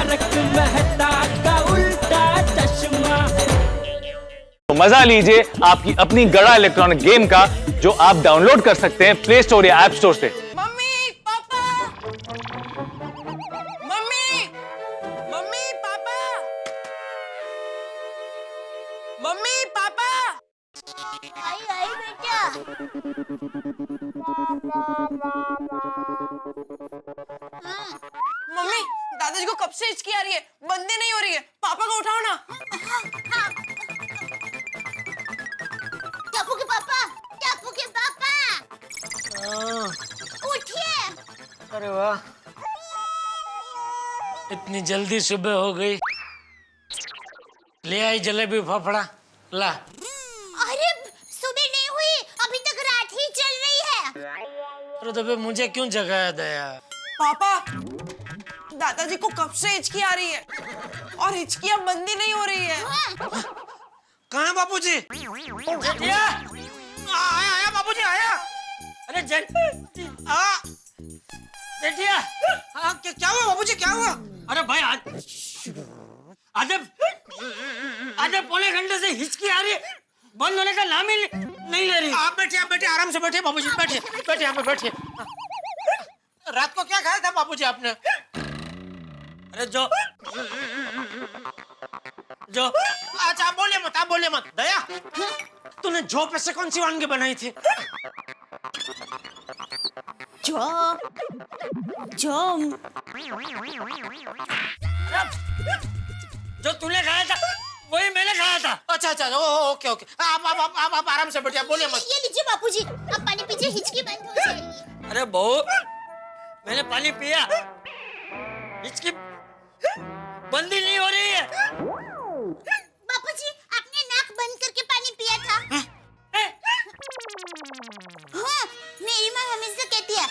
तारक मेहता का उल्टा चश्मा। तो मजा लीजिए आपकी अपनी गड़ा इलेक्ट्रॉनिक गेम का, जो आप डाउनलोड कर सकते हैं प्ले स्टोर या ऐप स्टोर से। Mummy papa, mummy mummy papa, mummy papa. आई आई बेटा। मम्मी दादाजी को कब से हिचकी आ रही है, बंदी नहीं हो रही है। पापा को उठाओ ना। टापू के पापा, टापू के पापा, उठिए। अरे वाह, इतनी जल्दी सुबह हो गई। ले आई जलेबी फाफड़ा, ला। अरे सुबह नहीं हुई, अभी तक रात ही चल रही है। अरे तो फिर मुझे क्यों जगाया दया? पापा दादाजी को कब से हिचकी आ रही है और हिचकियां बंदी नहीं हो रही है। कहाँ है बाबूजी? जेठिया, आया आया बाबूजी आया। अरे जेठिया, क्या हुआ बाबूजी, क्या हुआ? अरे भाई आधे पौने घंटे से हिचकी आ रही है, बंद होने का नाम ही नहीं ले रही। आप बैठिए आराम से बैठिए बाबूजी, बैठिए यहाँ पे बैठिए। रात को क्या खाया था बाबूजी आपने? अरे जो अच्छा आप बोलिए मत। दया, तूने जो पैसे कौन सी वानगी बनाई थी? जो तूने खाया था वही मैंने खाया था। अच्छा ओके आप आराम से बैठिए, बोलिए मत। ये लीजिए बापूजी, अब पानी पीजिए, हिचकी बंद हो जाएगी। अरे बहू, मैंने पानी पिया, हिचकी बंदी नहीं हो रही है। बापूजी आपने नाक बंद करके पानी पिया था। हाँ, मेरी माँ हमेशा कहती है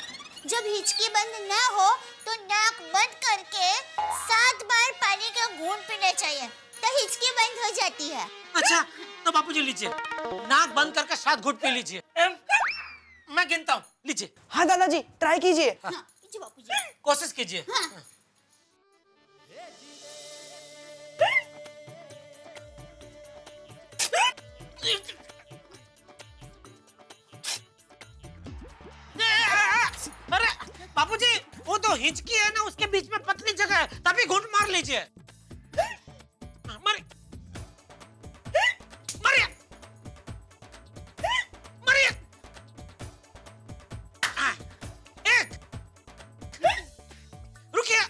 जब हिचकी बंद ना हो तो नाक बंद करके 7 बार पानी का घूंट पीना चाहिए, तो हिचकी बंद हो जाती है। अच्छा तो बापूजी लीजिए, नाक बंद करके 7 घूंट पी लीजिए। मैं गिनता हूँ, लीजिए। हाँ दादाजी ट्राई कीजिए। हाँ, लीजिए बापूजी। कोशिश कीजिए। हाँ। अरे बाबूजी, वो तो हिचकी है ना, उसके बीच में पतली जगह है, तभी घूंट मार लीजिए। मरिए। एक, रुकिए।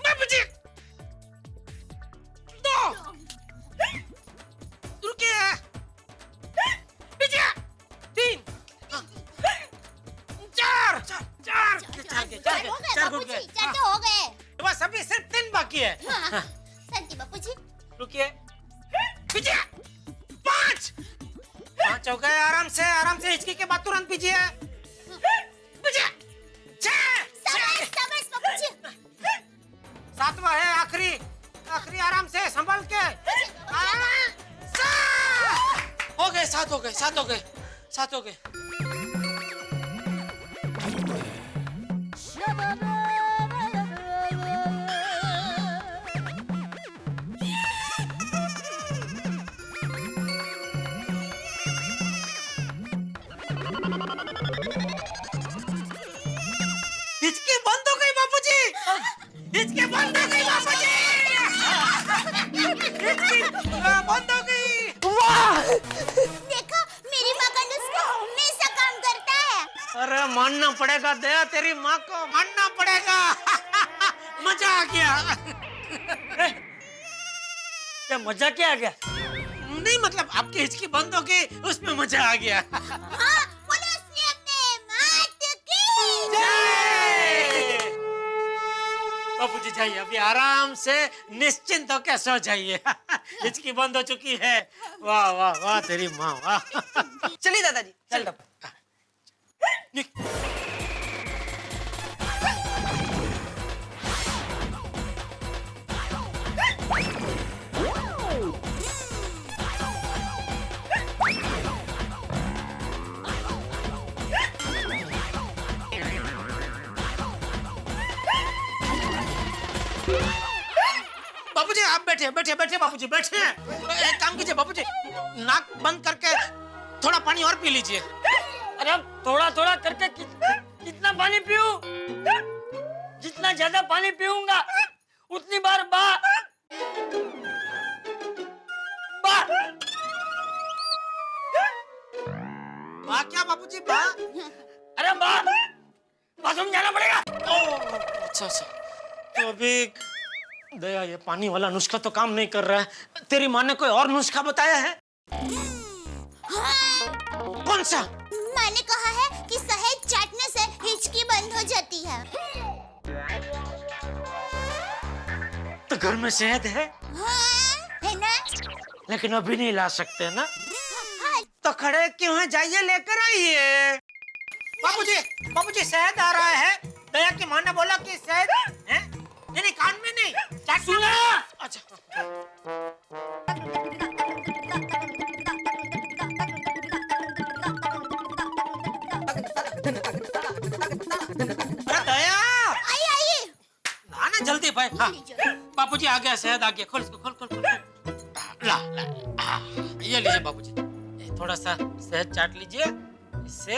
बाबूजी, 2, रुकिए। पीछे, 3, 4 बापूजी, चार तो हो गए। बस अभी सिर्फ 3 बाकी है। हाँ, शांति बापूजी। रुकिए, पीछे, 5 हो गए। आराम से हिचकी के बाद तुरंत पीजिए। पीछे, 6 शाबाश बापूजी। 7वां है आखिरी, आराम से संभल के। 7 हो गए। हिचकी बंद हो गई बाबूजी, हिचकी बंद हो गई बाबूजी, हिचकी बंद हो गई। वाह, देखो मेरी माँ का नुस्खा हमेशा काम करता है। अरे मानना पड़ेगा दया, तेरी माँ को मानना पड़ेगा। मजा आ गया। क्या मजा क्या आ गया? नहीं मतलब आपकी हिचकी बंद हो गई, उसमें मजा आ गया। हाँ, बोलो उसने अपने मात की जय। बाबूजी जाइए, अभी आराम से निश्चिंत होकर सो जाइए। हिचकी बंद हो चुकी है। वाह वाह वाह तेरी माँ, वाह। चलिए दादाजी चल। बाबूजी आप बैठे बैठे बैठे बाबूजी बैठे। एक काम कीजिए बाबूजी, नाक बंद करके थोड़ा पानी और पी लीजिए। अरे अब थोड़ा थोड़ा करके कितना पानी पीऊं? जितना ज्यादा पानी पीऊंगा उतनी बार बा क्या बाबूजी बा? अरे बाथरूम जाना पड़ेगा। अच्छा अच्छा, तो अभी दया ये पानी वाला नुस्खा तो काम नहीं कर रहा है। तेरी माँ ने कोई और नुस्खा बताया है? हाँ, कौन सा? माँ ने कहा है कि शहद चाटने से हिचकी बंद हो जाती है। तो घर में शहद है? हाँ, है ना? लेकिन अभी नहीं ला सकते ना। हाँ, तो खड़े क्यों हैं? जाइए लेकर आइए। बाबूजी बाबूजी शहद आ रहा है। दया की माँ ने बोला कि शहद है? नहीं नहीं कान में नहीं, चाट सुना। अच्छा अरे दया आइए आइए। आना जल्दी भाई। हाँ बाबूजी आ गया, शहद आ गया। खोल इसको, खोल खोल खोल। ला ला ये लीजिए बाबूजी, थोड़ा सा शहद चाट लीजिए इससे।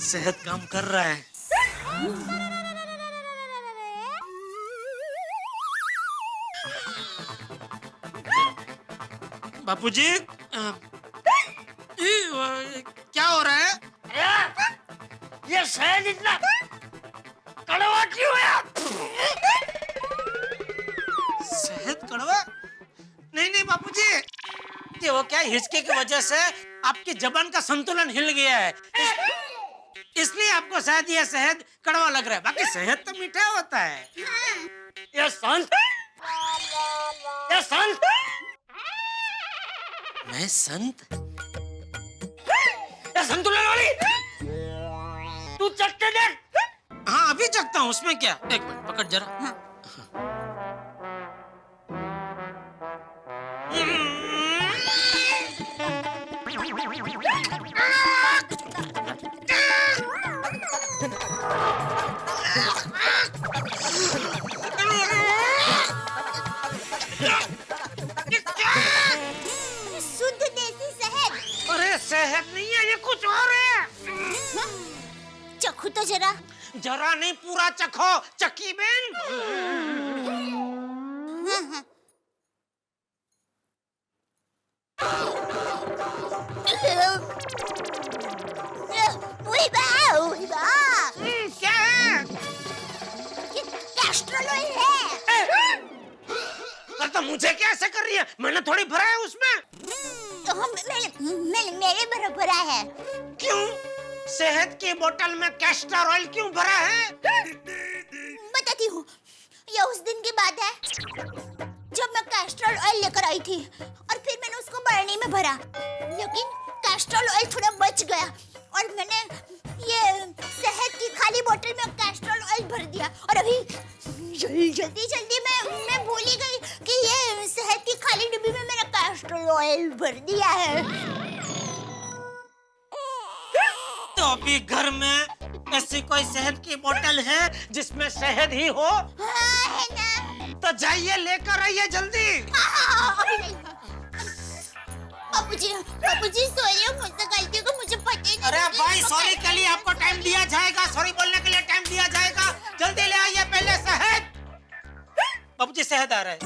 शहद काम कर रहा है। बापूजी क्या हो रहा है? ये शहद इतना कड़वा क्यों है? शहद कड़वा? नहीं नहीं बापूजी, ये वो क्या हिचके की वजह से आपकी जबान का संतुलन हिल गया है, इसलिए आपको शायद ये शहद कड़वा लग रहा है। बाकी शहद तो मीठा होता है। ये संत मैं संत? ये संतुलन वाली तू चख के देख। हाँ अभी चखता हूँ, उसमें क्या। एक मिनट पकड़ जरा। शुद्ध देसी शहद। अरे शहद नहीं है, ये कुछ और है। चखो तो जरा। जरा नहीं, पूरा चखो चक्की बेन। क्या है? कैस्ट्रोल ऑयल है। तो मुझे क्या ऐसे कर रही है? मैंने थोड़ी भरा है उसमें। तो मेरे बराबर है। क्यों? शहद की बोतल में कैस्टर ऑयल क्यों भरा है? बताती हूँ। ये उस दिन की बात है जब मैं कैस्ट्रोल ऑयल लेकर आई थी और फिर मैंने उसको बरनी में भरा, लेकिन कैस्ट्रोल ऑयल थोड़ा बच गया और मैंने ये शहद की खाली बोतल में कैस्ट्रोल ऑयल भर दिया। और अभी जल्दी मैं भूल ही गई कि ये शहद की खाली डिब्बी में मैंने कैस्ट्रोल ऑयल भर दिया है। तो अभी घर में ऐसी कोई शहद की बोतल है जिसमें शहद ही हो? हाँ, है ना? तो जाइए लेकर आइए जल्दी। अभी नहीं। बाबूजी सॉरी, मुझसे गलती को मुझे पता ही नहीं। अरे भाई सॉरी के लिए आपको टाइम दिया जाएगा, सॉरी बोलने के लिए टाइम दिया जाएगा। जल्दी ले आइए पहले शहद। बाबूजी शहद आ रहा है।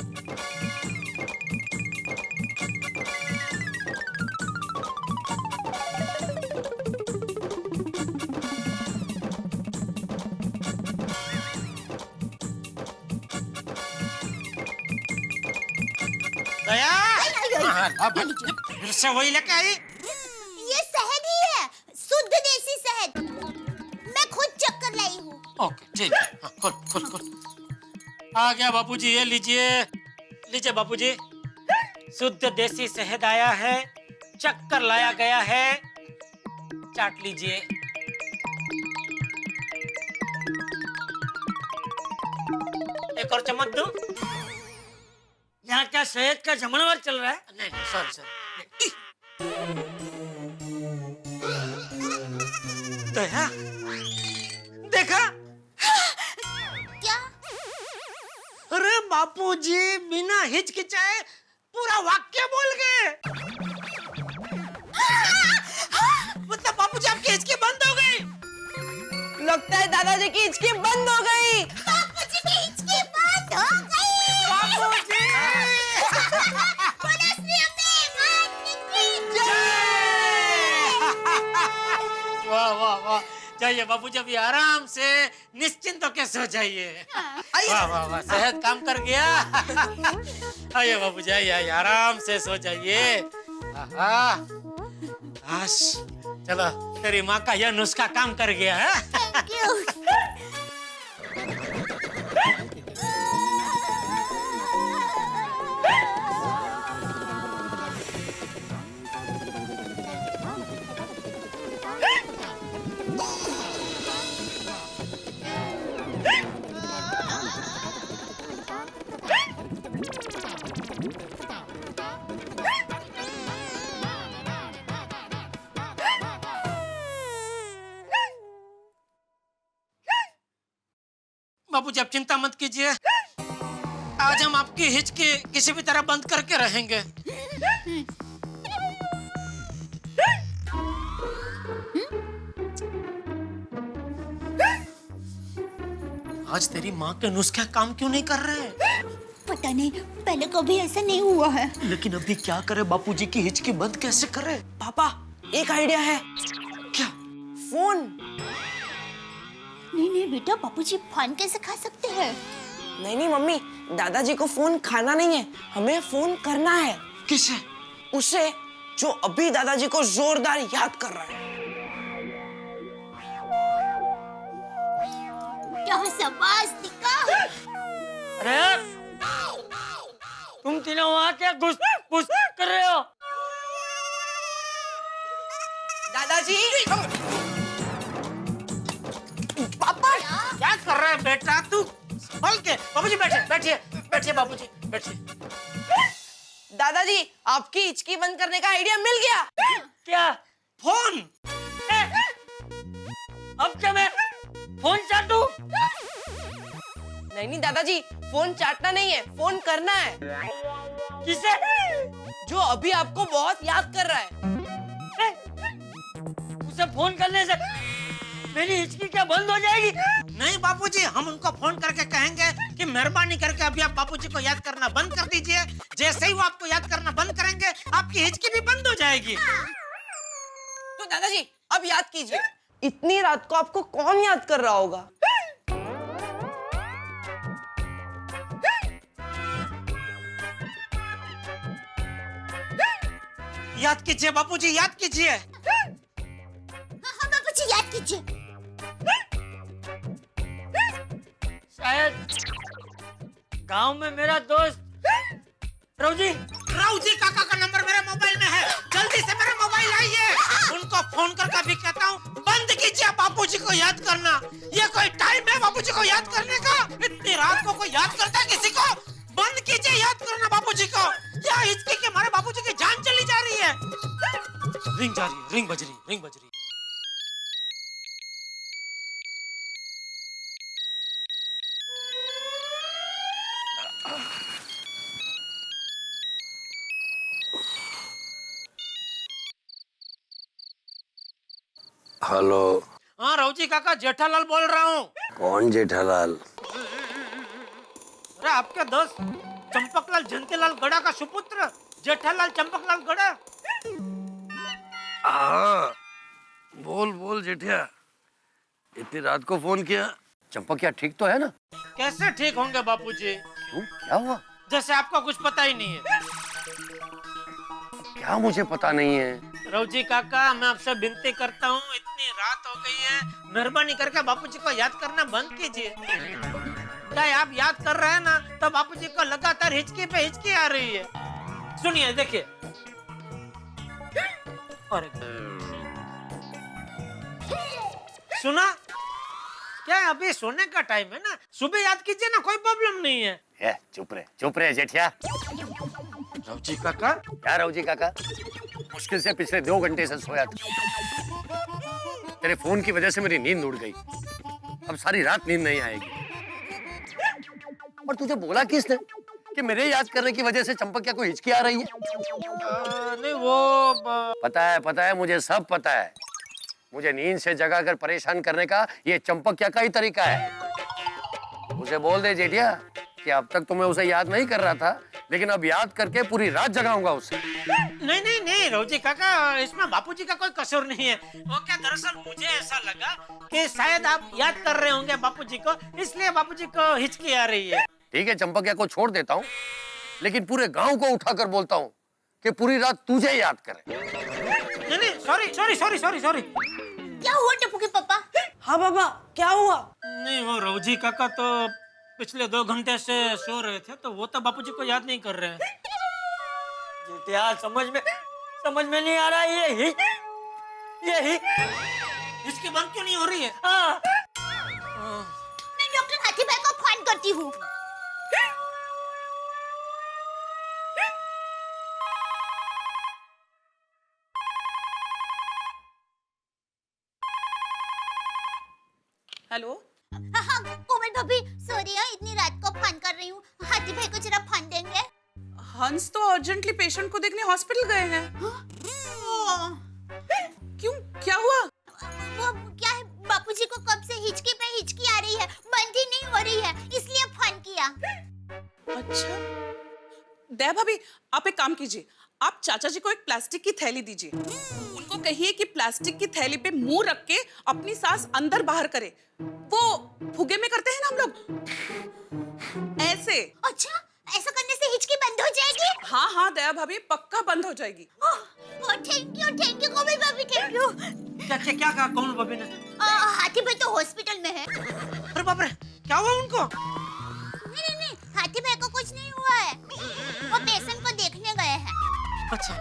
दया फिर से वही लेके आई। ये शहद ही है, शुद्ध देसी शहद। मैं खुद चक्कर लाई हूँ। ओके ठीक है। हाँ, खोल खोल खोल। आ गया बाबूजी, ये लीजिए लीजिए बाबूजी, शुद्ध देसी शहद आया है, चक्कर लाया गया है। चाट लीजिए। एक और चम्मच दूं? यहाँ क्या शहद का जमणवार चल रहा है? नहीं नहीं, सॉरी सॉरी। दया, देखा? क्या? अरे बापूजी बिना हिचकिचाए पूरा वाक्य बोल गए। मतलब बापूजी आपकी हिचकी बंद हो गई। लगता है दादाजी की हिचकी बंद हो गई। बापूजी की हिचकी बंद हो गई। बापूजी बोलो श्री अम्बे मात की जय। वाह वाह वाह, जाइए बापूजी अभी आराम से निश्चिंत होके सो जाइए। वाह वाह वाह, सेहत काम कर गया। आइए बापूजी, आइए आइए, आराम से सो जाइए। आश, चलो तेरी माँ का यह नुस्खा काम कर गया है। Thank you. बापूजी आप चिंता मत कीजिए, आज हम आपकी हिचकी किसी भी तरह बंद करके रहेंगे। आज तेरी माँ के नुस्खे काम क्यों नहीं कर रहे? पता नहीं, पहले कभी ऐसा नहीं हुआ है। लेकिन अभी क्या करे, बापूजी की हिचकी बंद कैसे करे? पापा एक आइडिया है। क्या? फोन। नहीं नहीं बेटा, बापूजी फोन कैसे खा सकते हैं? नहीं नहीं मम्मी, दादाजी को फोन खाना नहीं है, हमें फोन करना है। किसे? उसे जो अभी दादाजी को जोरदार याद कर रहा है। क्या शाबाश दिक्का। अरे तुम तीनों वहाँ क्या घुस घुस कर रहे हो? दादाजी। पापा क्या कर रहा है बेटा तू? संभल के। बाबूजी बैठिए बैठिए बैठिए, बाबूजी बैठिए। दादाजी, आपकी हिचकी बंद करने का आइडिया मिल गया। क्या? फोन। अब क्या मैं फोन चाटूं? नहीं दादाजी, फोन चाटना नहीं है, फोन करना है। किसे? जो अभी आपको बहुत याद कर रहा है। उसे फोन करने से मेरी हिचकी क्या बंद हो जाएगी? नहीं बापूजी, हम उनको फोन करके कहेंगे कि मेहरबानी करके अभी आप बापूजी को याद करना बंद कर दीजिए। जैसे ही वो आपको याद करना बंद करेंगे, आपकी हिचकी भी बंद हो जाएगी। तो दादाजी अब याद कीजिए, इतनी रात को आपको कौन याद कर रहा होगा? याद कीजिए बापूजी, याद कीजिए। हाँ बापूजी याद कीजिए। शायद गांव में मेरा दोस्त रवजी। राउजी काका का नंबर मेरे मोबाइल में है, जल्दी से मेरे मोबाइल आइए। उनको फोन करके भी कहता हूँ बंद कीजिए बापूजी को याद करना। ये कोई टाइम है बापूजी को याद करने का? इतनी रात को कोई याद करता है किसी को? बंद कीजिए याद करना बापूजी को। या हिचकी के मारे बापूजी की जान चली जा रही है। रिंग जा रही है, रिंग बज रही है, रिंग बज रही है। हेलो। हाँ राउजी काका, जेठालाल बोल रहा हूँ। कौन जेठालाल? अरे आपके दोस्त चंपकलाल जयंतीलाल गड़ा का सुपुत्र जेठालाल चंपकलाल गड़ा। हाँ, बोल बोल जेठिया, इतनी रात को फोन किया? चंपक क्या ठीक तो है ना? कैसे ठीक होंगे बापूजी? क्यों, क्या हुआ? जैसे आपको कुछ पता ही नहीं है। क्या मुझे पता नहीं है? रवजी काका, मैं आपसे विनती करता हूँ, इतनी रात हो गई है, मेहरबानी करके बापूजी को याद करना बंद कीजिए। क्या आप याद कर रहे हैं ना, तो बापूजी को लगातार हिचकी पे हिचकी आ रही है। सुनिए देखिए। अरे सुना क्या है, अभी सोने का टाइम है ना, सुबह याद कीजिए ना, कोई प्रॉब्लम नहीं है। चुप रहे जेठिया। रवजी काका, क्या रवजी काका? मुश्किल से पिछले 2 घंटे से सोया था। तेरे फोन की वजह से मेरी नींद उड़ गई। अब सारी रात नींद नहीं आएगी। और तुझे बोला किसने कि मेरे याद करने की वजह से चंपकिया को हिचकी आ रही है? नहीं वो पता है, मुझे सब पता है। मुझे नींद से जगाकर परेशान करने का ये चंपकिया का ही तरीका है। उसे बोल दे जेठिया कि अब तक तो मैं उसे याद नहीं कर रहा था, लेकिन अब याद करके पूरी रात जगाऊंगा उसे। नहीं रवजी काका, इसमें बापूजी का कोई कसूर नहीं है। वो क्या, दरअसल मुझे ऐसा लगा कि शायद आप याद कर रहे होंगे बापूजी को, इसलिए बापूजी को हिचकी आ रही है। ठीक है, चंपकिया को छोड़ देता हूँ, लेकिन पूरे गांव को उठाकर बोलता हूँ कि पूरी रात तुझे याद करे। नहीं सॉरी। क्या हुआ टप्पू के पापा? हाँ पापा, क्या हुआ? नहीं वो रवजी काका तो पिछले 2 घंटे से सो रहे थे, तो वो तो बापूजी को याद नहीं कर रहे हैं। जेठिया समझ में नहीं आ रहा ये इसकी बंद क्यों नहीं हो रही है? हाँ। मैं डॉक्टर हाथी भाई को फोन करती हूँ। हेलो, हाँ कोमल भाभी, सॉरी हाँ, इतनी रात को फोन कर रही हूँ। हाथी भाई को जरा फोन देंगे? हंस तो अर्जेंटली पेशेंट को देखने हॉस्पिटल गए हैं। क्यों, क्या हुआ? वो क्या है, बापूजी को कब से हिचकी पे हिचकी आ रही है, बंद ही नहीं हो रही है, इसलिए फोन किया। अच्छा, दया भाभी, आप एक काम कीजिए, आप चाचा जी को एक प्लास्टिक की थैली दीजिए। उनको कहिए कि प्लास्टिक की थैली पे मुंह रख के अपनी सांस अंदर बाहर करे। वो फुगे में करते हैं ना हम लोग, ऐसे। अच्छा, ऐसा करने से हिचकी बंद हो जाएगी? हाँ दया भाभी, पक्का बंद हो जाएगी। थैंक यू कोमल भाभी, थैंक यू। क्या कहा कोमल भाभी ने? हाथी भाई तो हॉस्पिटल में है। अरे बाप रे, क्या हुआ उनको? नहीं, हाथी भाई को कुछ नहीं हुआ है, वो पेशेंट को देखने गए हैं। अच्छा,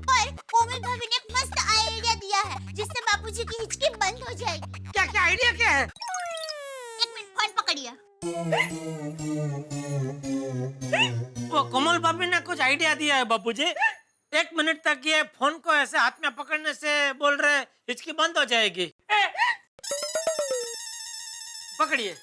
पर कोमल भाभी ने एक मस्त आइडिया दिया है, जिससे बापूजी की हिचकी बंद हो जाएगी। क्या आइडिया क्या है? 1 मिनट, फोन पकड़िए। वो कोमल भाभी ने कुछ आइडिया दिया है बापूजी। 1 मिनट तक ये फोन को ऐसे हाथ में पकड़ने से बोल रहे हिचकी बंद हो जाएगी। पकड़िए।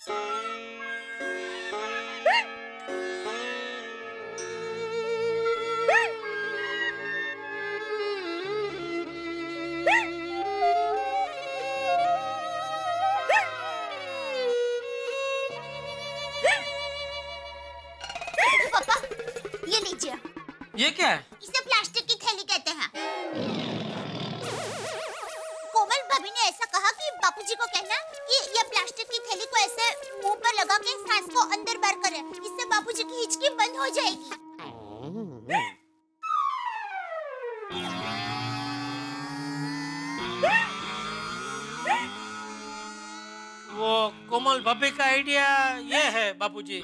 पापा, ये लीजिए। ये क्या है? इसे प्लास्टिक की थैली कहते हैं। कोमल भाभी ने ऐसा कहा कि बापूजी को कहना कि ये प्लास्टिक की थैली को ऐसे मुंह पर लगा के सांस को अंदर बाहर करें, इससे बापूजी की हिचकी बंद हो जाएगी। वो कोमल भाभी का आइडिया ये है बापूजी।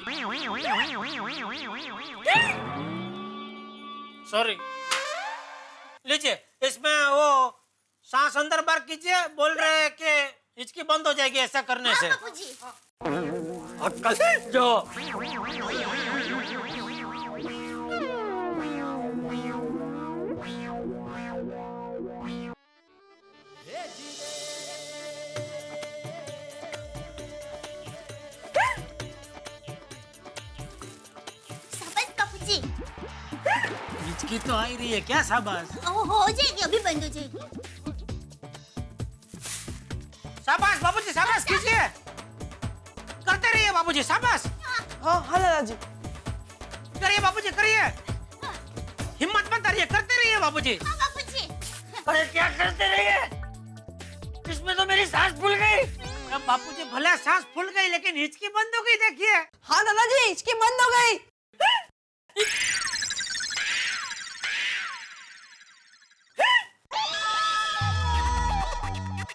सॉरी, लीजिए, इसमें वो सांस अंदर बाहर कीजिए, बोल रहे हैं कि हिचकी बंद हो जाएगी ऐसा करने से। बापूजी, अक्कल जो शाबाश बापूजी। हिचकी तो आ ही रही है, क्या शाबाश? हो जाएगी, अभी बंद हो जाएगी। शाबाश बापूजी, शाबाश कीजिए, करते रहिए बापूजी, शाबाश। हाँ दादाजी। करिए बापूजी, करिए, हिम्मत मत हारिए, करते रहिए बापूजी। हाँ बापूजी। अरे क्या करते रहिए, इसमें तो मेरी सांस फूल गई। अब बापूजी भले सांस फूल गई, लेकिन हिचकी बंद हो गई, देखिए। हाँ दादाजी, हिचकी बंद हो गई।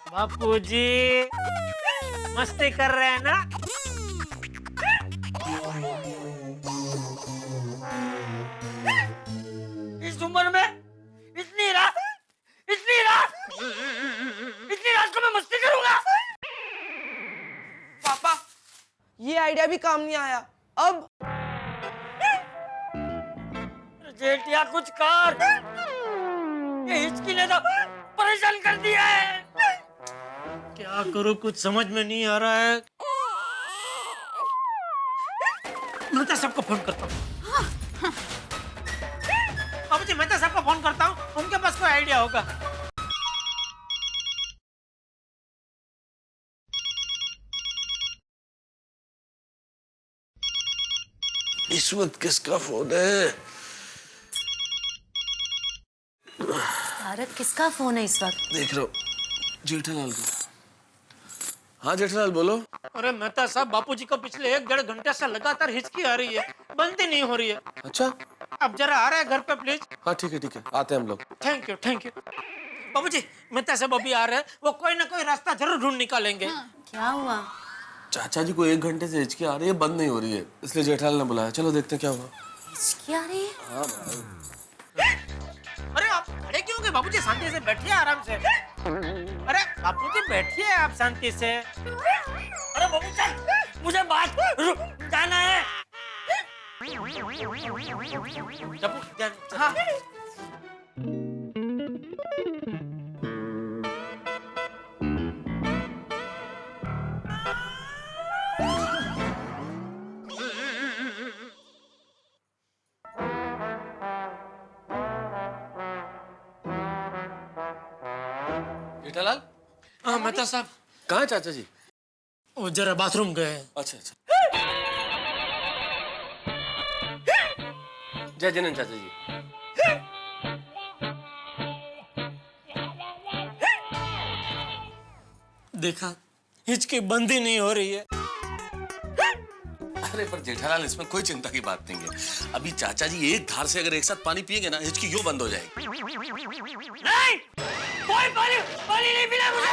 बापूजी मस्ती कर रहे हैं ना? इस उम्र में इतनी रात को मैं मस्ती करूंगा? आइडिया भी काम नहीं आया। अब जेठिया कुछ कर, ये हिचकी ने तो परेशान कर दिया है। क्या करूं, कुछ समझ में नहीं आ रहा है। मेहता साहब को फोन करता हूँ। बाबूजी, मेहता साहब को फोन करता हूँ, उनके पास कोई आइडिया होगा। इस वक्त किसका फोन है? तारक, किसका फोन है इस वक्त? देख रहा हूँ, जेठालाल का। हाँ जेठालाल बोलो। अरे मेहता साहब, बापूजी को पिछले 1-1.5 घंटे से लगातार हिचकी आ रही है, बंद ही नहीं हो रही है। अच्छा, अब जरा आ रहा है घर पे प्लीज। हाँ ठीक है, आते हैं हम लोग। Thank you thank you. बाबूजी, मेहता साहब अभी आ रहे हैं, वो कोई ना कोई रास्ता जरूर ढूंढ निकालेंगे। क्या हुआ? चाचा जी को 1 घंटे से हिचकी आ रही है, बंद नहीं हो रही है, इसलिए जेठालाल ने बुलाया। चलो देखते हैं क्या हुआ। हिचकी आ रही है? हाँ भाई। अरे आप खड़े क्यों हो गए? बाबूजी शांति से बैठिए, आराम से। अरे बापूजी बैठिए आप शांति से। अरे बाबू चल, मुझे बात जाना है। हाँ। जेठालाल, हाँ मेहता साहब, कहाँ है चाचा जी? वो जरा बाथरूम गए। अच्छा। जय जनन चाचा जी। देखा, हिचकी बंद ही नहीं हो रही है। अरे पर जेठालाल, इसमें कोई चिंता की बात नहीं है। अभी चाचा जी एक धार से अगर एक साथ पानी पिएंगे ना, हिचकी यूं बंद हो जाएगी। नहीं, कोई पानी नहीं पिला मुझे।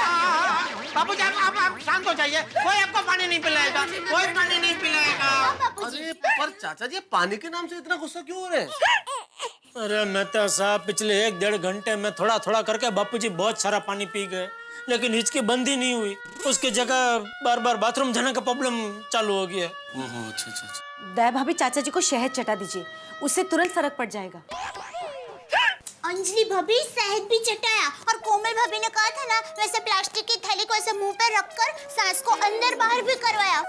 बाबूजी आप शांत हो जाइए, कोई आपको पानी नहीं पिलाएगा, कोई पानी नहीं पिलाएगा। अरे पर चाचा जी, पानी के नाम से इतना गुस्सा क्यों हो रहे हैं? अरे मेहता साहब, पिछले 1-1.5 घंटे में थोड़ा थोड़ा करके बापूजी बहुत सारा पानी पी गए, लेकिन हिचकी बंद ही नहीं हुई। उसकी जगह बार बार बाथरूम जाने का प्रॉब्लम चालू हो गया। अच्छा। दया भाभी, चाचा जी को शहद चटा दीजिए, उससे तुरंत फर्क पड़ जाएगा। अंजलि भाभी शहद भी चटाया, और कोमल भाभी ने कहा था ना, वैसे प्लास्टिक की थैली को ऐसे मुंह पर रखकर सांस को अंदर बाहर भी करवाया,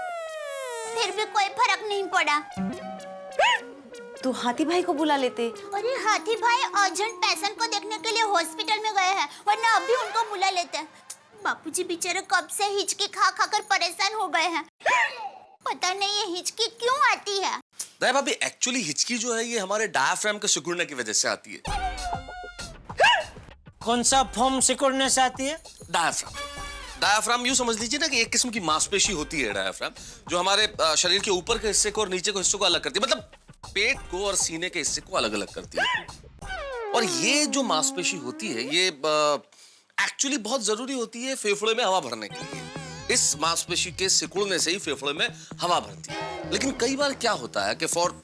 फिर भी कोई फर्क नहीं पड़ा। तो हाथी भाई को बुला लेते। अरे हाथी भाई अर्जेंट पेशेंट को देखने के लिए हॉस्पिटल में गए हैं, वरना अभी उनको बुला लेते। बापूजी बेचारे कब से हिचकी खा कर परेशान हो गए हैं। पता नहीं ये हिचकी क्यों आती है। दया भाभी, एक्चुअली हिचकी जो है ये हमारे डायफ्राम के सिकुड़ने की वजह से आती है। कौन सा फॉर्म सिकुड़ने से आती है? डायफ्राम यूं समझ लीजिए ना कि एक किस्म की मांसपेशी होती है डायफ्राम, जो हमारे शरीर के ऊपर के हिस्से को और नीचे के हिस्से को अलग करती है, मतलब पेट को और सीने के हिस्से को अलग अलग करती है। और ये जो मांसपेशी होती है ये एक्चुअली बहुत जरूरी होती है फेफड़े में हवा भरने के लिए। इस मांसपेशी के सिकुड़ने से ही फेफड़े में हवा भरती है। लेकिन कई बार क्या होता है कि फॉर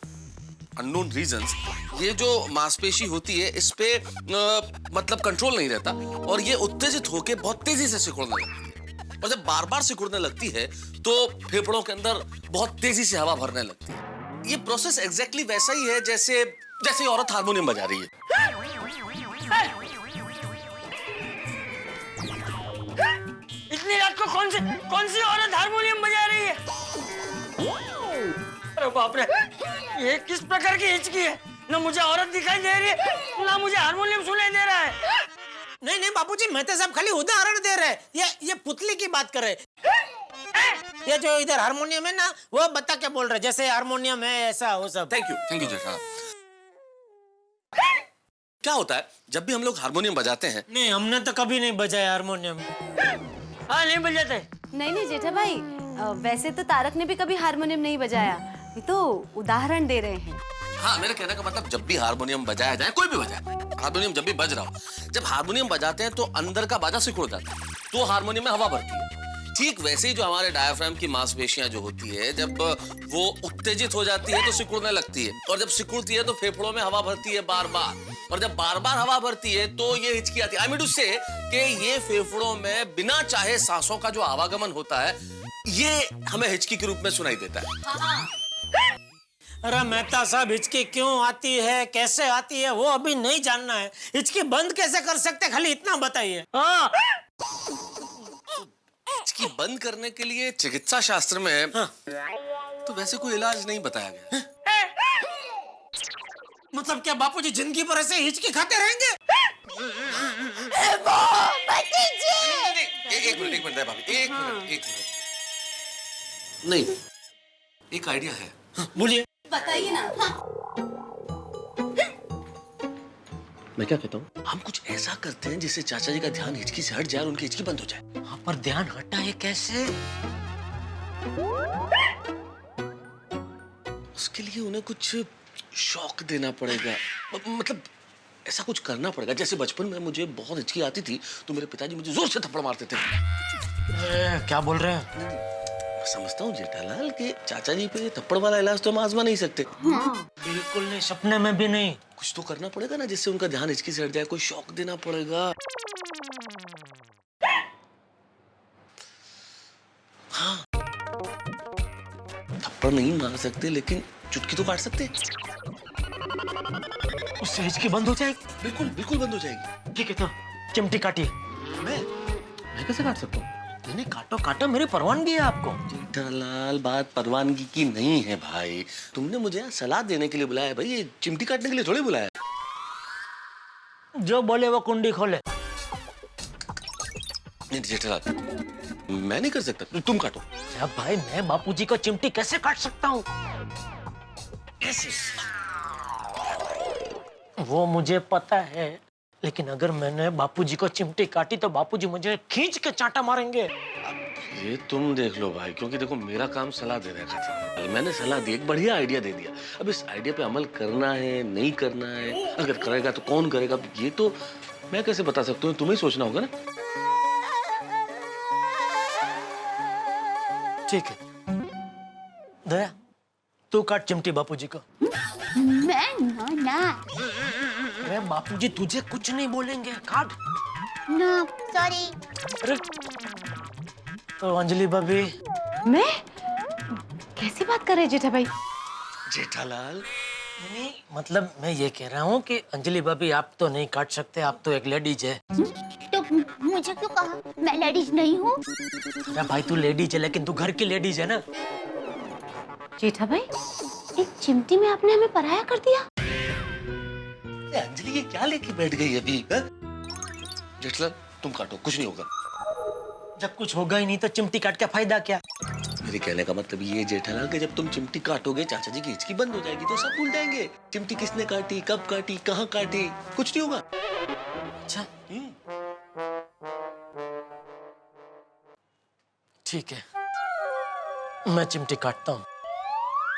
अननोन रीजंस ये जो मांसपेशी होती है इस पे मतलब कंट्रोल नहीं रहता, और ये उत्तेजित होकर बहुत तेजी से सिकुड़ने लगती है। और जब बार बार सिकुड़ने लगती है तो फेफड़ों के अंदर बहुत तेजी से हवा भरने लगती है। ये प्रोसेस एग्जैक्टली वैसा ही है जैसे औरत हारमोनियम बजा रही है। इतनी रात को कौन सी औरत हारमोनियम बजा रही है? अरे बाप रे, ये किस प्रकार की हिचकी है? ना मुझे औरत दिखाई दे रही है, ना मुझे हारमोनियम सुनाई दे रहा है। नहीं बापूजी, मेहता साहब खाली उदाहरण दे रहे हैं। ये पुतली की बात कर रहे हैं। ये जो इधर हारमोनियम है ना, वो बता के बोल रहे, जैसे हारमोनियम है ऐसा वो सब। Thank you Jethalal. क्या होता है जब भी हम लोग हारमोनियम बजाते हैं? नहीं, हमने तो कभी नहीं बजाया हारमोनियम। हाँ, नहीं बजाते। नहीं जेठा भाई, वैसे तो तारक ने भी कभी हारमोनियम नहीं बजाया, ये तो उदाहरण दे रहे हैं। हाँ, मेरे कहने का मतलब जब भी हारमोनियम बजाया जाए, कोई भी बजाए, हारमोनियम जब भी बज रहा हो, जब हारमोनियम बजाते हैं तो अंदर का बाजा सिकुड़ जाता है, तो हारमोनियम में हवा भरती है। ठीक वैसे ही जो हमारे डायफ्राम की मांसपेशियां जो होती है, जब वो उत्तेजित हो जाती है तो सिकुड़ने लगती है, और जब सिकुड़ती है तो फेफड़ों में हवा भरती है बार बार। और जब बार बार हवा भरती है तो ये हिचकी आती है। आई मीन टू से कि ये फेफड़ों में बिना चाहे सांसों का जो आवागमन होता है ये हमें हिचकी के रूप में सुनाई देता है। अरे मेहता साहब, हिचकी क्यों आती है, कैसे आती है, वो अभी नहीं जानना है। हिचकी बंद कैसे कर सकते, खाली इतना बताइए। हाँ हिचकी बंद करने के लिए चिकित्सा शास्त्र में तो वैसे कोई इलाज नहीं बताया गया। मतलब क्या बापूजी जिंदगी भर ऐसे हिचकी खाते रहेंगे? एक मिनट दया भाभी, एक मिनट। नहीं, एक आइडिया है। बोलिए। बताइए ना। मैं क्या कहता हूँ, हम कुछ ऐसा करते हैं जिससे चाचा जी का ध्यान हिचकी से हट जाए और उनकी हिचकी बंद हो जाए। वहाँ पर ध्यान हटा है कैसे? उसके लिए उन्हें कुछ शौक देना पड़ेगा। मतलब ऐसा कुछ करना पड़ेगा। जैसे बचपन में मुझे बहुत हिचकी आती थी तो मेरे पिताजी मुझे जोर से थप्पड़ मारते थे। क्या बोल रहे हैं? मैं समझता हूँ जेठालाल कि चाचा जी पे थप्पड़ वाला इलाज तो हम आजमा नहीं सकते। बिल्कुल नहीं, सपने में भी नहीं। कुछ तो करना पड़ेगा ना जिससे उनका ध्यान हिचकी से हट जाए। कोई शौक देना पड़ेगा। हाँ, थप्पड़ नहीं मार सकते लेकिन चुटकी तो काट सकते। उससे हिचकी बंद हो जाएगी। बिल्कुल बिल्कुल बंद हो जाएगी। ठीक है, तो चिमटी काटिए। मैं कैसे काट सकता हूँ? नहीं, काटो काटो, मेरी परवानगी है आपको। जेठालाल, बात परवानगी की नहीं है भाई। तुमने मुझे यहाँ सलाह देने के लिए बुलाया है भाई, ये चिमटी काटने के लिए थोड़ी बुलाया। जो बोले वो कुंडी खोले। नहीं जेठालाल, मैं नहीं कर सकता, तुम काटो। अब भाई, मैं बापूजी को चिमटी कैसे काट सकता हूँ? कैसे? वो मुझे पता है, लेकिन अगर मैंने बापूजी को चिमटी काटी तो बापूजी मुझे खींच के चांटा मारेंगे। ये तुम देख लो भाई, क्योंकि देखो मेरा काम सलाह देने का था। मैंने सलाह दी, एक बढ़िया आइडिया दे दिया। अब इस आइडिया पे अमल करना है नहीं करना है, अगर करेगा तो कौन करेगा, ये तो मैं कैसे बता सकता हूँ? तुम्हें सोचना होगा ना। ठीक है, दया तू काट चिमटी बापूजी को। मैं ना अरे बापूजी तुझे कुछ नहीं बोलेंगे, काट। ना सॉरी। अरे तो अंजलि भाभी। मैं कैसी बात कर रहे हैं जेठा भाई? जेठालाल, नहीं, मतलब मैं ये कह रहा हूँ कि अंजलि भाभी आप तो नहीं काट सकते, आप तो एक लेडीज है। तो मुझे क्यों कहा? मैं लेडीज नहीं हूँ। अरे भाई, तू लेडीज है लेकिन तू घर की लेडीज है ना। जेठा भाई, एक चिमटी में आपने हमें पराया कर दिया। अंजलि ये क्या लेके बैठ गई अभी? जेठालाल तुम काटो, कुछ नहीं होगा। जब कुछ होगा ही नहीं तो चिमटी काट के फायदा क्या? मेरे कहने का मतलब ये जेठालाल कि जब तुम चिमटी काटोगे चाचा जी की हिचकी बंद हो जाएगी तो सब भूल जाएंगे। चिमटी किसने काटी, कब काटी, कहाँ काटी, कुछ नहीं होगा। अच्छा, ठीक है, मैं चिमटी काटता हूँ,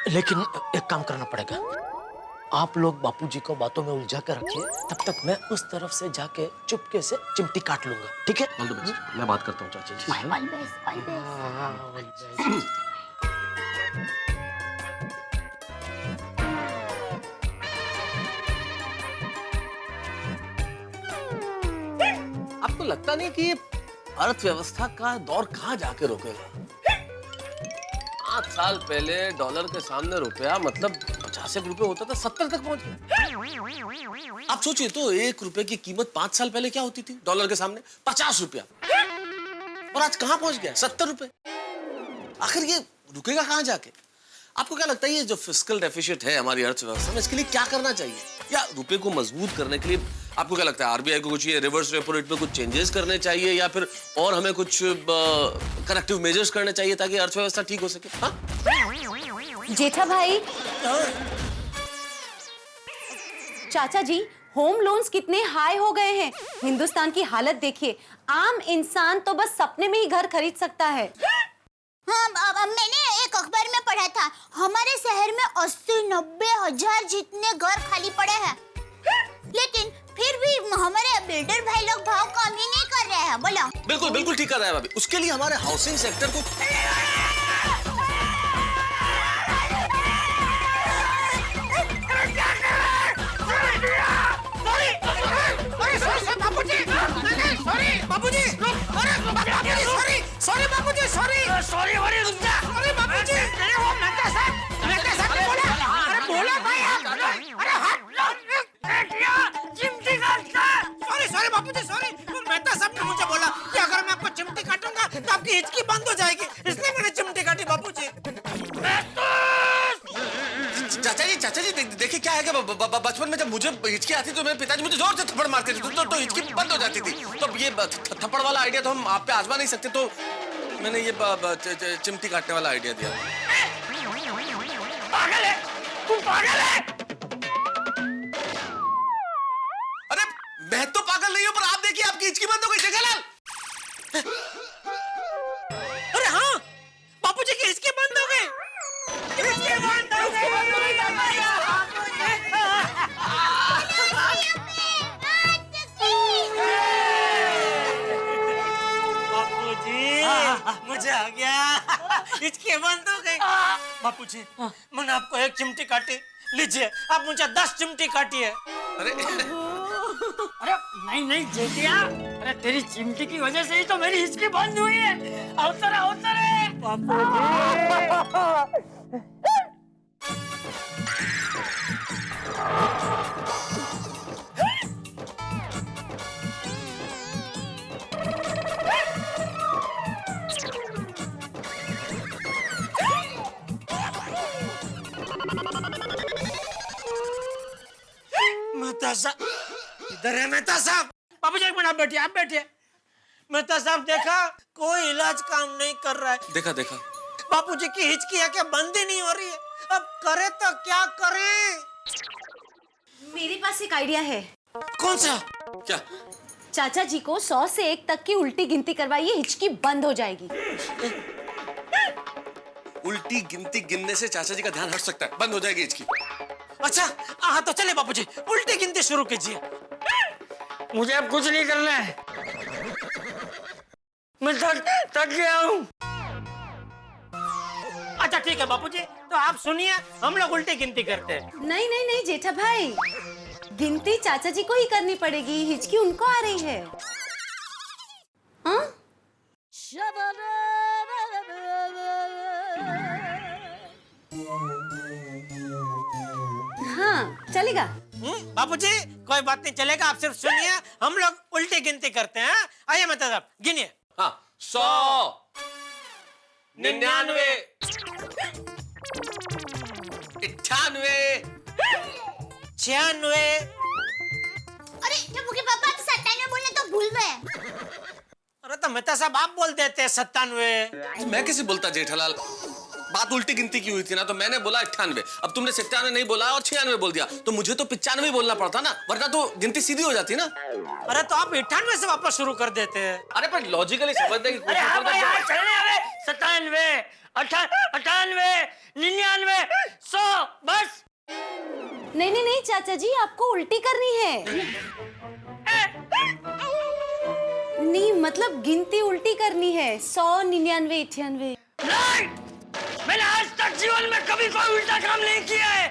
लेकिन एक काम करना पड़ेगा। आप लोग बापूजी को बातों में उलझा कर रखिए, तब तक मैं उस तरफ से जाके चुपके से चिमटी काट लूंगा, ठीक है? मैं बात करता हूँ चाचा जी। All best. आपको लगता नहीं कि ये अर्थव्यवस्था का दौर कहाँ जाके रोकेगा? 5 साल पहले डॉलर के सामने रुपया मतलब 50 रुपए होता था, 70 तक पहुंच गया। आप सोचिए तो 1 रुपए की कीमत 5 साल पहले क्या होती थी डॉलर के सामने? 50 रुपया। और आज कहाँ पहुंच गया? 70 रुपए। आखिर ये रुकेगा कहाँ जाके? आपको क्या लगता है ये जो फिस्कल डेफिसिट है हमारी अर्थव्यवस्था में, इसके लिए क्या करना चाहिए? या रुपए को मजबूत करने के लिए आपको क्या लगता है आरबीआई को कुछ ये रिवर्स रेपो रेट में कुछ चेंजेस करने चाहिए, या फिर और हमें कुछ करेक्टिव मेजर्स करने चाहिए ताकि अर्थव्यवस्था ठीक हो सके? हाँ? जेठा भाई, चाचा जी, होम लोन्स कितने हाई हो गए हैं। हिंदुस्तान की हालत देखिए, आम इंसान तो बस सपने में ही घर खरीद सकता है। हाँ, मैंने एक अखबार में पढ़ा था, हमारे शहर में 80-90 हजार जितने घर खाली पड़े हैं, लेकिन फिर भी हमारे बिल्डर भाई लोग भाव कम ही नहीं कर रहे हैं। बोलो। बिल्कुल बिल्कुल ठीक कर रहा है भाभी। उसके लिए हमारे हाउसिंग सेक्टर को बाबूजी, अरे बाबूजी, सॉरी बाबूजी, सॉरी वॉरी रुक जा। अरे बाबूजी, अरे वो मेहता साहब ने बोला, अरे बोला भाई आप, अरे हट, चिमटी काटता। सॉरी बाबूजी, सॉरी। मेहता साहब ने मुझे बोला कि अगर मैं आपको चिमटी काटूंगा तो आपकी हिचकी बंद हो जाएगी, इसलिए मैंने चिमटी काटी बाबूजी। चाचा जी देखिए क्या है कि बचपन में जब मुझे हिचकी आती तो मेरे पिताजी मुझे जोर से थप्पड़ मारते थे तो हिचकी बंद हो जाती थी। तो ये थप्पड़ वाला आइडिया तो हम आप पे आजमा नहीं सकते, तो मैंने ये चिमटी काटने वाला आइडिया दिया। पागल है तू, पागल है। अरे मैं तो पागल नहीं हूं, पर आप देखिए आपकी हिचकी बंद हो गई। जेठालाल, अरे हाँ, बाबूजी की हिचकी बंद हो गई। मुझे आ गया, हिचकी बंद हो गई। बापूजी, मैंने आपको एक चिमटी काटी, लीजिए आप मुझे 10 चिमटी काटी है। अरे अरे नहीं जेठिया, अरे तेरी चिमटी की वजह से ही तो मेरी हिचकी बंद हुई है। अवतर मेहता साहब, इधर है मेहता साहब। बाबूजी एक मिनट, आप बैठिए। मेहता साहब, देखा कोई इलाज काम नहीं कर रहा है। देखा बापूजी की हिचकी है क्या बंद ही नहीं हो रही है, अब करे तो क्या करें? मेरे पास एक आइडिया है। कौन सा? क्या? चाचा जी को 100 से 1 तक की उल्टी गिनती करवाइए, हिचकी बंद हो जाएगी। उल्टी गिनती गिनने से चाचा जी का ध्यान हट सकता है, बंद हो जाएगी हिचकी। अच्छा हाँ, तो चले बापूजी, उल्टी गिनती शुरू कीजिए। मुझे अब कुछ नहीं करना है, मैं थक गया हूँ। अच्छा ठीक है बापूजी, तो आप सुनिए, हम लोग उल्टी गिनती करते हैं। नहीं जेठा भाई, गिनती चाचा जी को ही करनी पड़ेगी, हिचकी उनको आ रही है। हाँ? हाँ चलेगा। बापूजी कोई बात नहीं, चलेगा, आप सिर्फ सुनिए, हम लोग उल्टी गिनती करते हैं। आइए मेहता साहब, गिनिए। हाँ, 100, 99, 98, 96। अरे जब मुझे पापा 97 बोलने तो भूल गए। अरे तो मेहता साहब आप बोल देते 97। मैं कैसे बोलता जेठालाल, बात उल्टी गिनती की हुई थी ना, तो मैंने बोला 98। अब तुमने 97 नहीं बोला और 96 बोल दिया, तो मुझे तो 95 बोलना पड़ता ना, वरना तो गिनती सीधी हो जाती ना। अरे तो आप 98 से वापस शुरू कर देते हैं। अरे पर लॉजिकली समझने की अरे हाँ भाई, हाँ कोशिश। चलने हमें 97, 98, 99, 100 बस। नहीं चाचा जी, आपको उल्टी करनी है। नहीं मतलब गिनती उल्टी करनी है, 100, 99, 98। नहीं, मैंने आज तक जीवन में कभी कोई उल्टा काम नहीं किया है,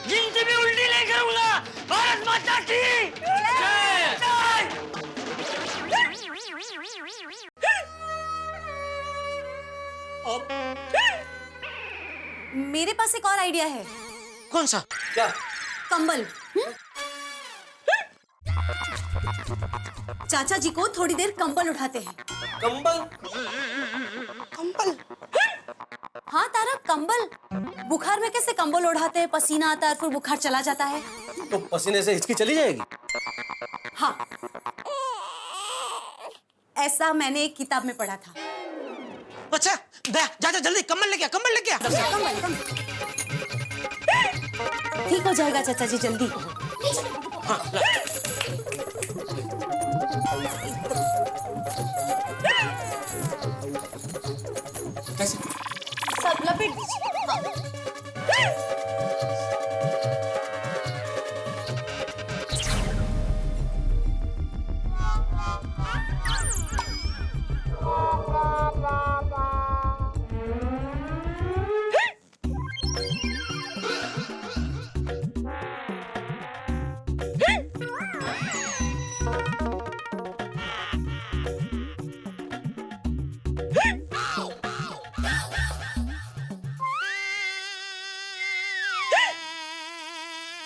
गिनती भी उल्टी नहीं करूंगा। भारत माता की जय। मेरे पास एक और आइडिया है। कौन सा? क्या? कंबल। चाचा जी को थोड़ी देर कंबल उठाते हैं। कंबल? हाँ तारा, कंबल। बुखार में कैसे कंबल उठाते हैं, पसीना आता है फिर बुखार चला जाता है। तो पसीने से हिचकी चली जाएगी? हाँ, ऐसा मैंने एक किताब में पढ़ा था। अच्छा जा जल्दी कंबल लेके आ, कंबल लेके आ। कंबल। ठीक हो जाएगा चाचा जी, जल्दी। कैसे? सब लपेट दीजिए।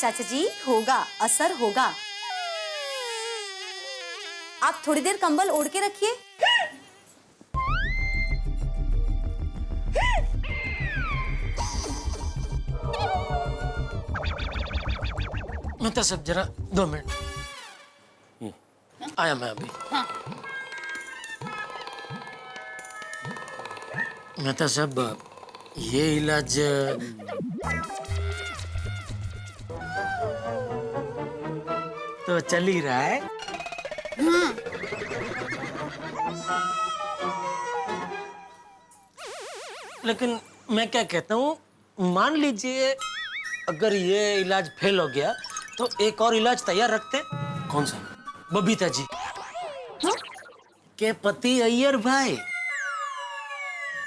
चाचा जी होगा, असर होगा। आप थोड़ी देर कंबल ओढ़ के रखिए। मेहता साहब जरा 2 मिनट। आया मैं अभी। मेहता साहब ये इलाज तो चल ही रहा है। लेकिन मैं क्या कहता हूँ, मान लीजिए अगर ये इलाज फेल हो गया तो एक और इलाज तैयार रखते हैं। कौन सा? बबीता जी के पति अय्यर भाई,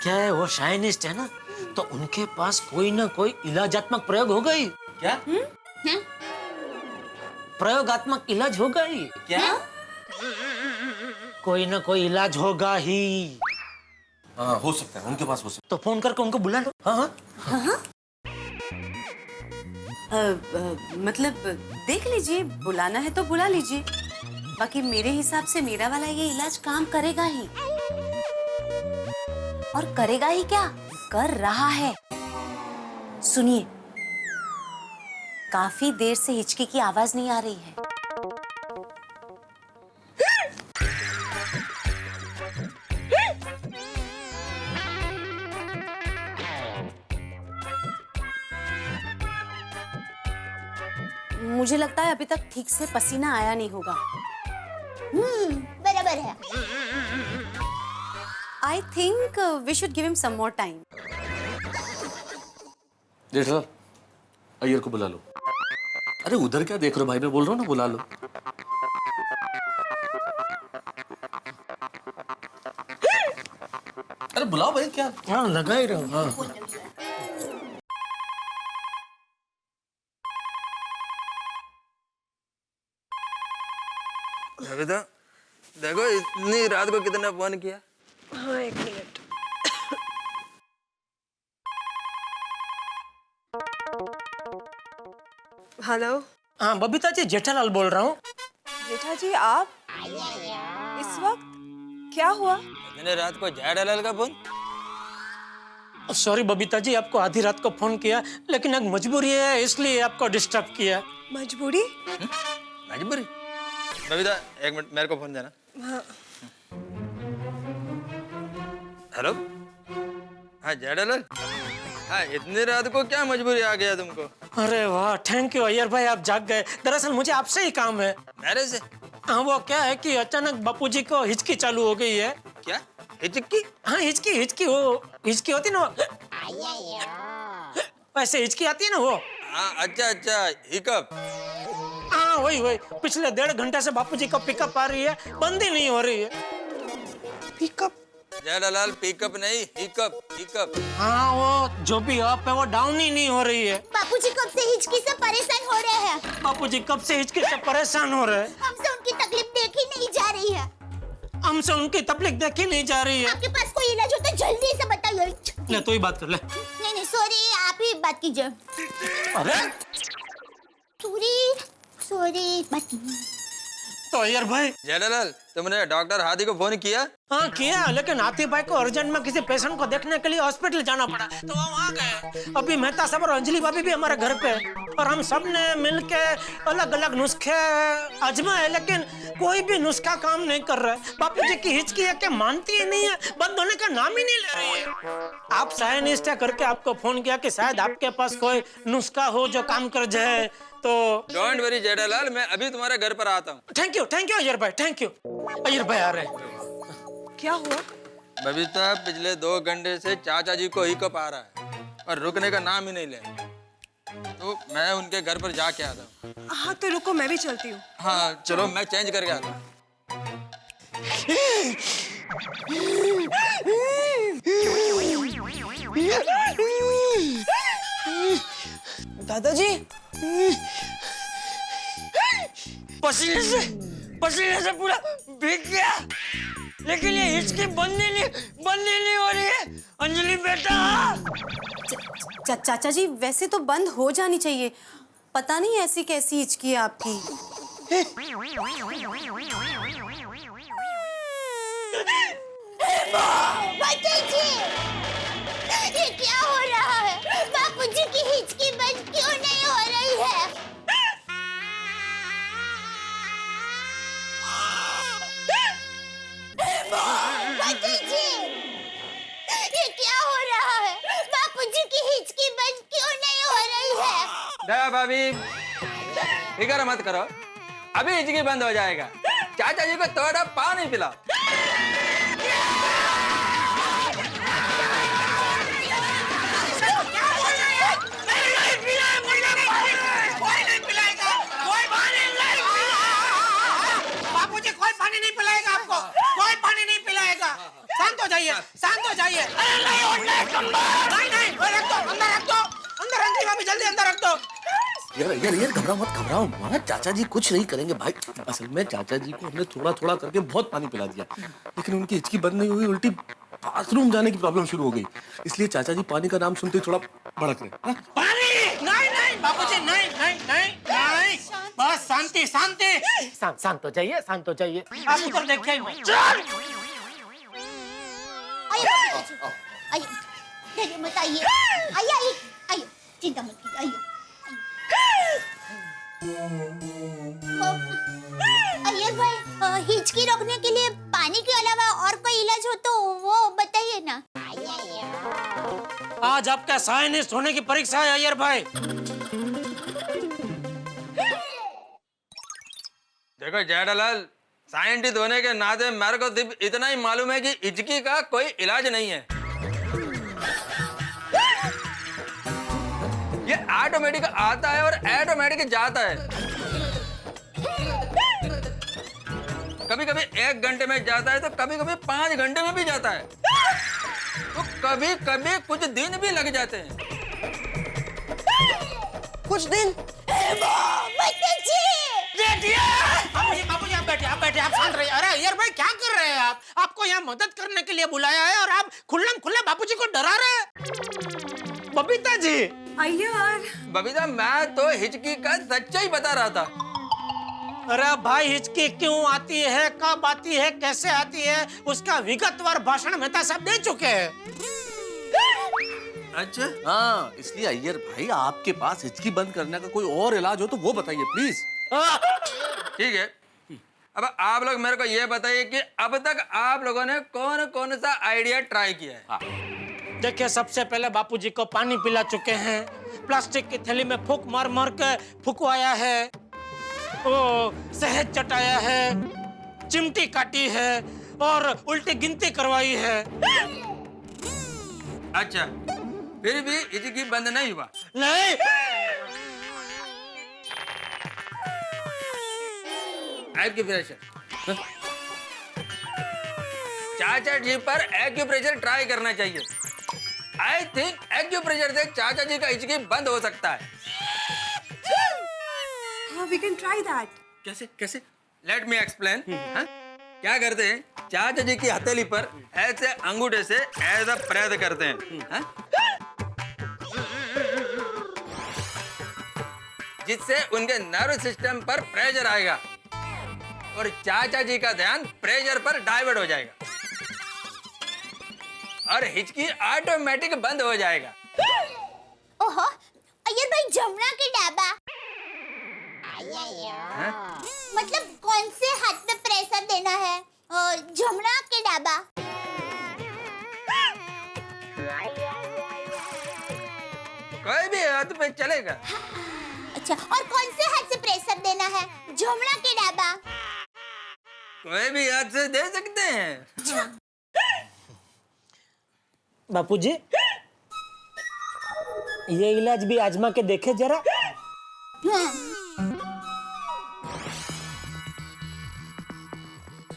क्या है वो शाइनिस्ट है ना, तो उनके पास कोई ना कोई इलाजात्मक प्रयोग होगा ही। क्या? प्रयोगात्मक इलाज होगा ही। क्या? कोई ना कोई इलाज होगा ही। हाँ, हो सकता है, उनके पास हो सकता तो फोन करके उनको बुला लो। हाँ हाँ मतलब देख लीजिए, बुलाना है तो बुला लीजिए। बाकी मेरे हिसाब से मेरा वाला ये इलाज काम करेगा ही। और करेगा ही क्या, कर रहा है। सुनिए, काफी देर से हिचकी की आवाज नहीं आ रही है। मुझे लगता है अभी तक ठीक से पसीना आया नहीं होगा। बराबर है। I think we should give him some more time. जेठ साहब, अय्यर को बुला लो। अरे उधर क्या देख रहे हो भाई, मैं बोल रहा हूँ ना, बुला लो। अरे बुलाओ भाई, क्या? हाँ लगा ही रहो। हाँ बबीता, देखो इतनी रात को कितने फोन किया। हाँ 1 मिनट। हेलो। हाँ बबीता जी, जेठालाल बोल रहा हूँ। जेठा जी आप इस वक्त, क्या हुआ? मैंने रात को जेठालाल का फोन। सॉरी बबीता जी, आपको आधी रात को फोन किया, लेकिन एक मजबूरी है इसलिए आपको डिस्टर्ब किया। मजबूरी? मजबूरी? बबीता 1 मिनट, मेरे को फोन देना। हाँ। हेलो, हाँ जेठालाल। हाँ, इतनी रात को क्या मजबूरी आ गया तुमको? अरे वाह, थैंक यू अय्यर भाई, आप जाग गए। दरअसल मुझे आपसे ही काम है। मेरे से? हाँ, वो क्या है कि अचानक बापूजी को हिचकी चालू हो गई है। क्या हिचकी? हाँ हिचकी वो हिचकी होती ना, वैसे हिचकी आती है ना वो। हाँ अच्छा, हिकअप। हाँ वही पिछले 1.5 घंटे से बापूजी को पिकअप आ रही है, बंद ही नहीं हो रही है। पिकअप? जेठालाल पिकअप नहीं, हिकअप। हाँ वो जो भी अप है वो डाउन ही नहीं हो रही है। बापूजी कब से हिचकी से परेशान हो रहे हैं। बापूजी कब से हिचकी से परेशान हो रहे हैं। हमसे उनकी तकलीफ देखी नहीं जा रही है। हमसे उनकी तकलीफ देखी नहीं जा रही है। आपके पास कोई इलाज हो तो जल्दी से बताइए। ले तो ही बात कर ले। नहीं सॉरी, आप ही बात कीजिए। अरे सॉरी बात। तो अय्यर भाई। जेठालाल, तुमने डॉक्टर हाथी को फोन किया? हाँ किया, लेकिन हाथी भाई को अर्जेंट में किसी पेशेंट को देखने के लिए हॉस्पिटल जाना पड़ा, तो वो वहाँ गए। अभी मेहता साहब और अंजलि भाभी भी हमारे घर पे, और हम सब ने मिलके अलग अलग नुस्खे आजमाए, लेकिन कोई भी नुस्खा काम नहीं कर रहा है। बापूजी की हिचकी है कि मानती ही नहीं है, बंद होने का नाम ही नहीं ले रही है। आप साइंटिस्ट है करके आपको फोन किया कि शायद आपके पास कोई नुस्खा हो जो काम कर जाए। तो डोंट वरी जेठालाल, मैं अभी तुम्हारे घर पर आता हूँ। थैंक यू अय्यर भाई, थैंक यू। अय्यर भाई आ रहे हैं। क्या हुआ? बबीता, पिछले 2 घंटे से चाचा जी को हिकअप आ रहा है और रुकने का नाम ही नहीं ले, तो मैं उनके घर पर जाके आता हूँ। हाँ तो रुको, मैं भी चलती हूँ। हाँ चलो, मैं चेंज करके आता हूँ। दादाजी पसीने से पूरा भीग गया, लेकिन ये हिचकी बंद ही नहीं हो रही है। अंजलि बेटा। चाचा जी वैसे तो बंद हो जानी चाहिए, पता नहीं ऐसी कैसी हिचकी है आपकी। ये क्या हो रहा है? बापूजी की हिचकी बंद क्यों नहीं हो रही है? बापूजी, ये क्या हो रहा है? बापूजी की हिचकी बंद क्यों नहीं हो रही है? दया भाभी फिक्र मत करो, अभी हिचकी बंद हो जाएगा। चाचा जी को थोड़ा पानी पिलाओ। बापूजी कोई पानी नहीं पिलाएगा आपको, कोई पानी नहीं पिलाएगा। शांत हो जाइए, शांत हो जाइए। नहीं नहीं, रख दो, अंदर रख दो, अंदर रख दो भाभी, जल्दी अंदर रख दो। यार घबराओ मत, घबराओ मत। चाचा जी कुछ नहीं करेंगे भाई। असल में चाचा जी को हमने थोड़ा थोड़ा करके बहुत पानी पिला दिया, लेकिन उनकी हिचकी बंद नहीं हुई, उल्टी बाथरूम जाने की प्रॉब्लम शुरू हो गई। इसलिए चाचा जी पानी का नाम सुनते ही थोड़ा भड़क रहे। पानी नहीं नहीं बापूजी, नहीं नहीं नहीं नहीं, बस शांति शांति। शांत हो जाइए, शांत हो जाइए। आप उधर देखिए। आइए, डरिए मत, आइए आइए आइए आइए, चिंता मत कीजिए, आइए अय्यर भाई, हिचकी रोकने के लिए पानी के अलावा और कोई इलाज हो तो वो बताइए ना। आज आपका साइंटिस्ट होने की परीक्षा है अय्यर भाई। देखो जेठालाल, साइंटिस्ट होने के नाते मेरे को सिर्फ इतना ही मालूम है कि हिचकी का कोई इलाज नहीं है। ये ऑटोमेटिक आता है और ऑटोमेटिक जाता है। कभी कभी 1 घंटे में जाता है तो कभी कभी 5 घंटे में भी जाता है, तो कभी कभी कुछ दिन भी लग जाते हैं। कुछ दिन? बापूजी आप बैठे, आप बैठे, आप शांत रहिए। अरे अय्यर भाई क्या कर रहे हैं आप? आपको यहाँ मदद करने के लिए बुलाया है और आप खुल्लम खुल्ला बापूजी को डरा रहे हैं। बबीता जी, अय्यर, बबीता मैं तो हिचकी का सच्चाई बता रहा था। अरे भाई हिचकी क्यों आती है, कब आती है, कैसे आती है, उसका विगतवार भाषण मेहता साहब दे चुके हैं। अच्छा हाँ, इसलिए अय्यर भाई आपके पास हिचकी बंद करने का कोई और इलाज हो तो वो बताइए प्लीज। ठीक है, अब आप लोग मेरे को ये बताइए कि अब तक आप लोगों ने कौन कौन सा आइडिया ट्राई किया है? देखिए, सबसे पहले बापूजी को पानी पिला चुके हैं, प्लास्टिक की थैली में फूंक मार मार के फुकवाया है, ओ शहद चटाया है, चिमटी काटी है और उल्टी गिनती करवाई है। अच्छा, फिर भी हिचकी बंद नहीं हुआ? नहीं, एक्यूप्रेशर, चाचा जी पर एक्यूप्रेशर ट्राई करना चाहिए। आई थिंक एक्यूप्रेशर से चाचा जी का हिचकी बंद हो सकता है। हाँ, we can try that. कैसे कैसे? Let me explain. क्या करते हैं, चाचा जी की हथेली पर ऐसे अंगूठे से ऐसा प्रेस करते हैं, जिससे उनके नर्व सिस्टम पर प्रेशर आएगा और चाचा जी का ध्यान प्रेशर पर डाइवर्ट हो जाएगा और हिचकी ऑटोमेटिक बंद हो जाएगा। ओहो, अय्यर भाई जमुना के डाबा मतलब कौन से हाथ में प्रेशर देना है? जमुना के डाबा। कोई भी हाथ पे चलेगा। अच्छा, और कौन से हाथ से प्रेशर देना है? जमुना के डाबा। कोई भी हाथ से दे सकते हैं। बापूजी ये इलाज भी आजमा के देखे जरा।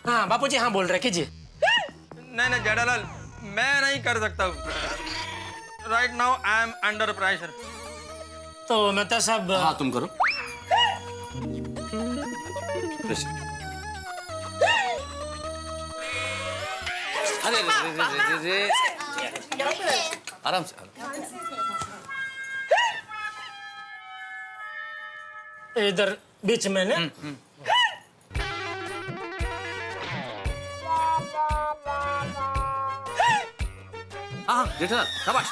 हाँ बापूजी, हाँ बोल रहे, कीजिए। नहीं नहीं जेठालाल, मैं नहीं कर सकता हूँ। Right now I am under pressure. तो मेहता साहब। हाँ तुम करो। अरे आराम से। इधर बीच में ना। हाँ जेठालाल शाबाश।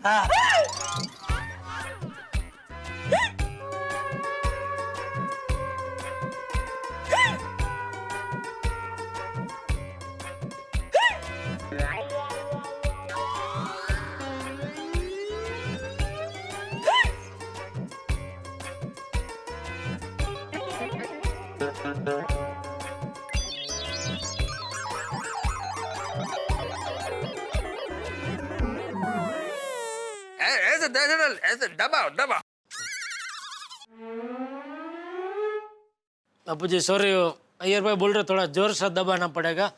हाँ ऐसे जेठालाल, ऐसे दबाओ दबाओ। बापू जी सॉरी, अय्यर भाई बोल रहे थोड़ा जोर से दबाना पड़ेगा।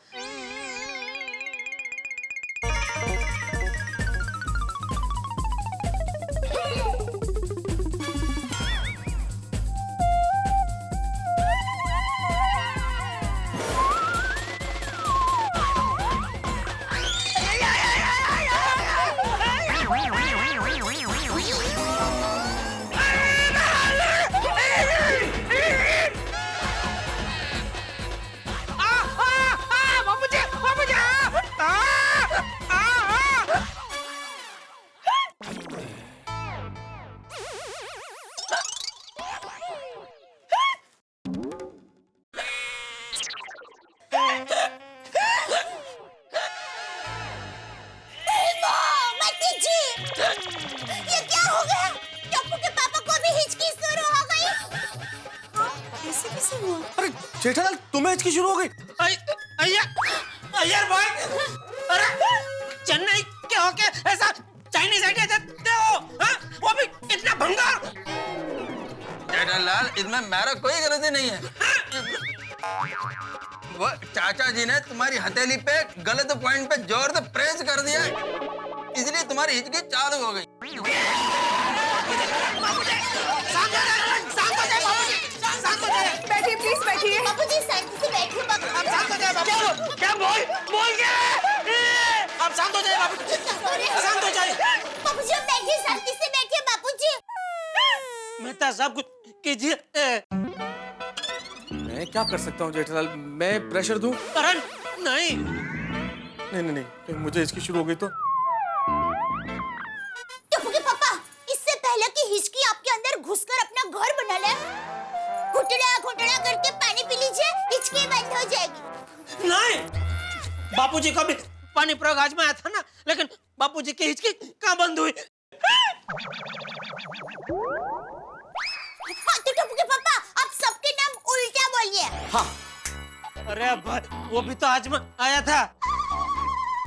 ये क्या हो गया? टप्पू के पापा को भी हिचकी शुरू हो गई। कैसे कैसे हुआ? अरे जेठालाल तुम्हें हिचकी शुरू हो गई? अय्यर भाई, अरे चेन्नई के होके ऐसा चाइनीज आइडिया देते हो, हाँ? वो भी इतना भंगार। जेठालाल इसमें मेरा कोई गलती नहीं है। वो चाचा जी ने तुम्हारी हथेली पे गलत पॉइंट पे जोर से प्रेस कर दिया, इसलिए तुम्हारी हिचकी चालू हो गई। बैठिए प्लीज बैठिए। बाबूजी शांति से बैठिए। आप शांत हो जाए बाबू। क्या बोल क्या? आप शांत हो जाए बाबू। शांत हो जाए बाबूजी, आप बैठिए, शांति से बैठिए बाबूजी। मेहता साहब कुछ कीजिए। मैं क्या कर सकता हूँ जेठालाल? मैं प्रेशर दूं? करण नहीं। नहीं मुझे हिचकी शुरू हो गई तो टप्पू के पापा, इससे पहले कि हिचकी आपके अंदर घुसकर अपना घर बना ले, घुटड़ा घुटड़ा करके पानी पी लीजिए, हिचकी बंद हो जाएगी। नहीं, बापूजी का भी पानी प्रयोग आजमाया था ना, लेकिन बापूजी की हिचकी कहाँ बंद हुई? हाँ, तो टप्पू के पापा, आप सबके नाम उल्टा बोलिए। हाँ। अरे भाई, वो भी तो आजमा आया था।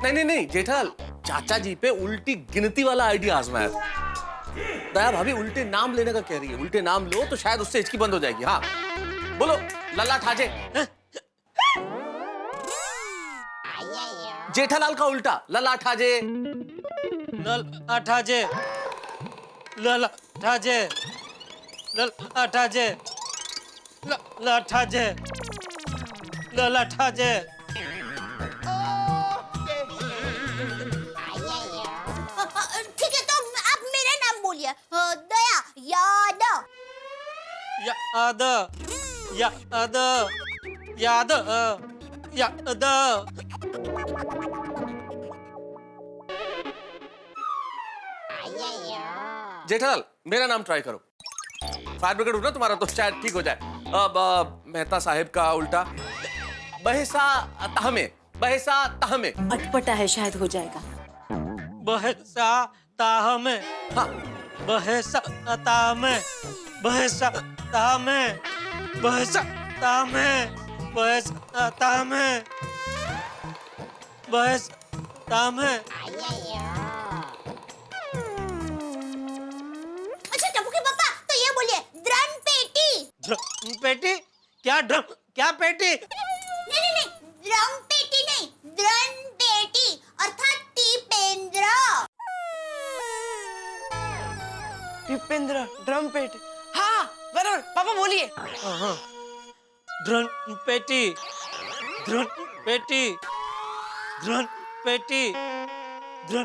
नहीं जेठालाल, चाचा जी पे उल्टी गिनती वाला आइडिया आजमाया था। दया भाभी उल्टे नाम लेने का कह रही है, उल्टे नाम लो तो शायद उससे हिचकी बंद हो जाएगी। हाँ बोलो, लल्ला ठाजे। जेठालाल का उल्टा, लल्ला ठाजे। लल ठाजे, लल ठाजे, लल ठाजे, लल ठाजे, लल ठाजे। ठीक है, तो आप मेरा नाम बोलिए। दया यादव। याद याद याद याद। जेठालाल मेरा नाम ट्राई करो। फायर ब्रिगेड हो ना तुम्हारा, तो शायद ठीक हो जाए। अब मेहता साहिब का उल्टा, बहसा तहमे, बहसा तहमे। अटपटा है, शायद हो जाएगा। बहसा ताहमे, हाँ बहसा ताहमे, बहसा ताहमे, बहसा ताहमे, बहसा ताहमे, बहसा ताहमे। अच्छा टप्पू के पापा, तो ये बोलिए, ड्रम पेटी। ड्रम पेटी? क्या ड्रम, क्या पेटी? नहीं, ड्रम पेटी नहीं, ड्रम पेटी अर्थात टीपेंद्र। दीपेंद्र ड्रम पेट। हाँ बराबर, पापा बोलिए। ड्रम पेटी, ड्रम पेटी, ड्रम पेटी, ड्रम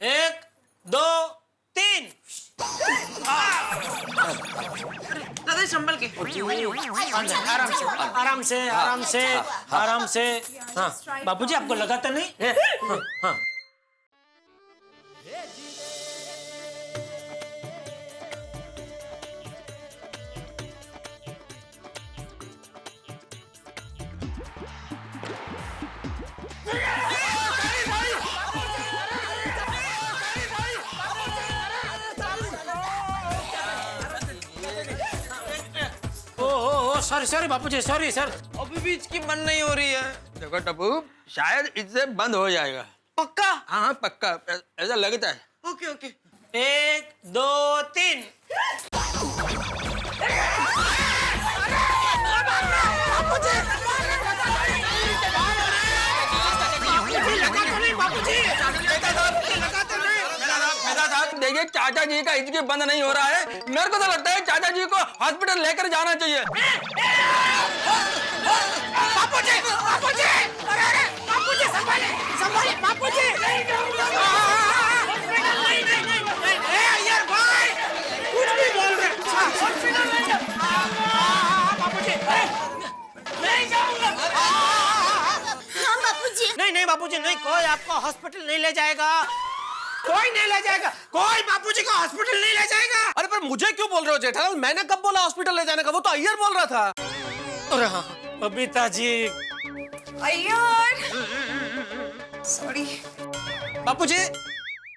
1 2 3। दादा संभल के, आराम से आराम से आराम से आराम से। हाँ बाबूजी, आपको लगा तो नहीं? हाँ हाँ। सॉरी सॉरी बापूजी, सॉरी सर। अभी भी इसकी मन नहीं हो रही है। देखो टप्पू, शायद इससे बंद हो जाएगा। पक्का? हाँ पक्का, ऐसा लगता है। Okay okay. 1 2 3। देखिए चाचा जी का हिचकी बंद नहीं हो रहा है। मेरे को तो लगता है चाचा जी को हॉस्पिटल लेकर जाना चाहिए। बापूजी, बापूजी, अरे बापूजी, संभाले संभाले बापूजी। यार भाई, कुछ भी बोल रहे। बापूजी, नहीं जाऊंगा। हाँ बापूजी। नहीं नहीं बापूजी नहीं, कोई आपको हॉस्पिटल नहीं ले जाएगा, कोई नहीं ले जाएगा, कोई बापूजी को हॉस्पिटल नहीं ले जाएगा। अरे पर मुझे क्यों बोल रहे हो जेठालाल? मैंने कब बोला हॉस्पिटल ले जाने का? वो तो अय्यर बोल रहा था। अरे हाँ बबीता जी। अय्यर, सॉरी। बापूजी,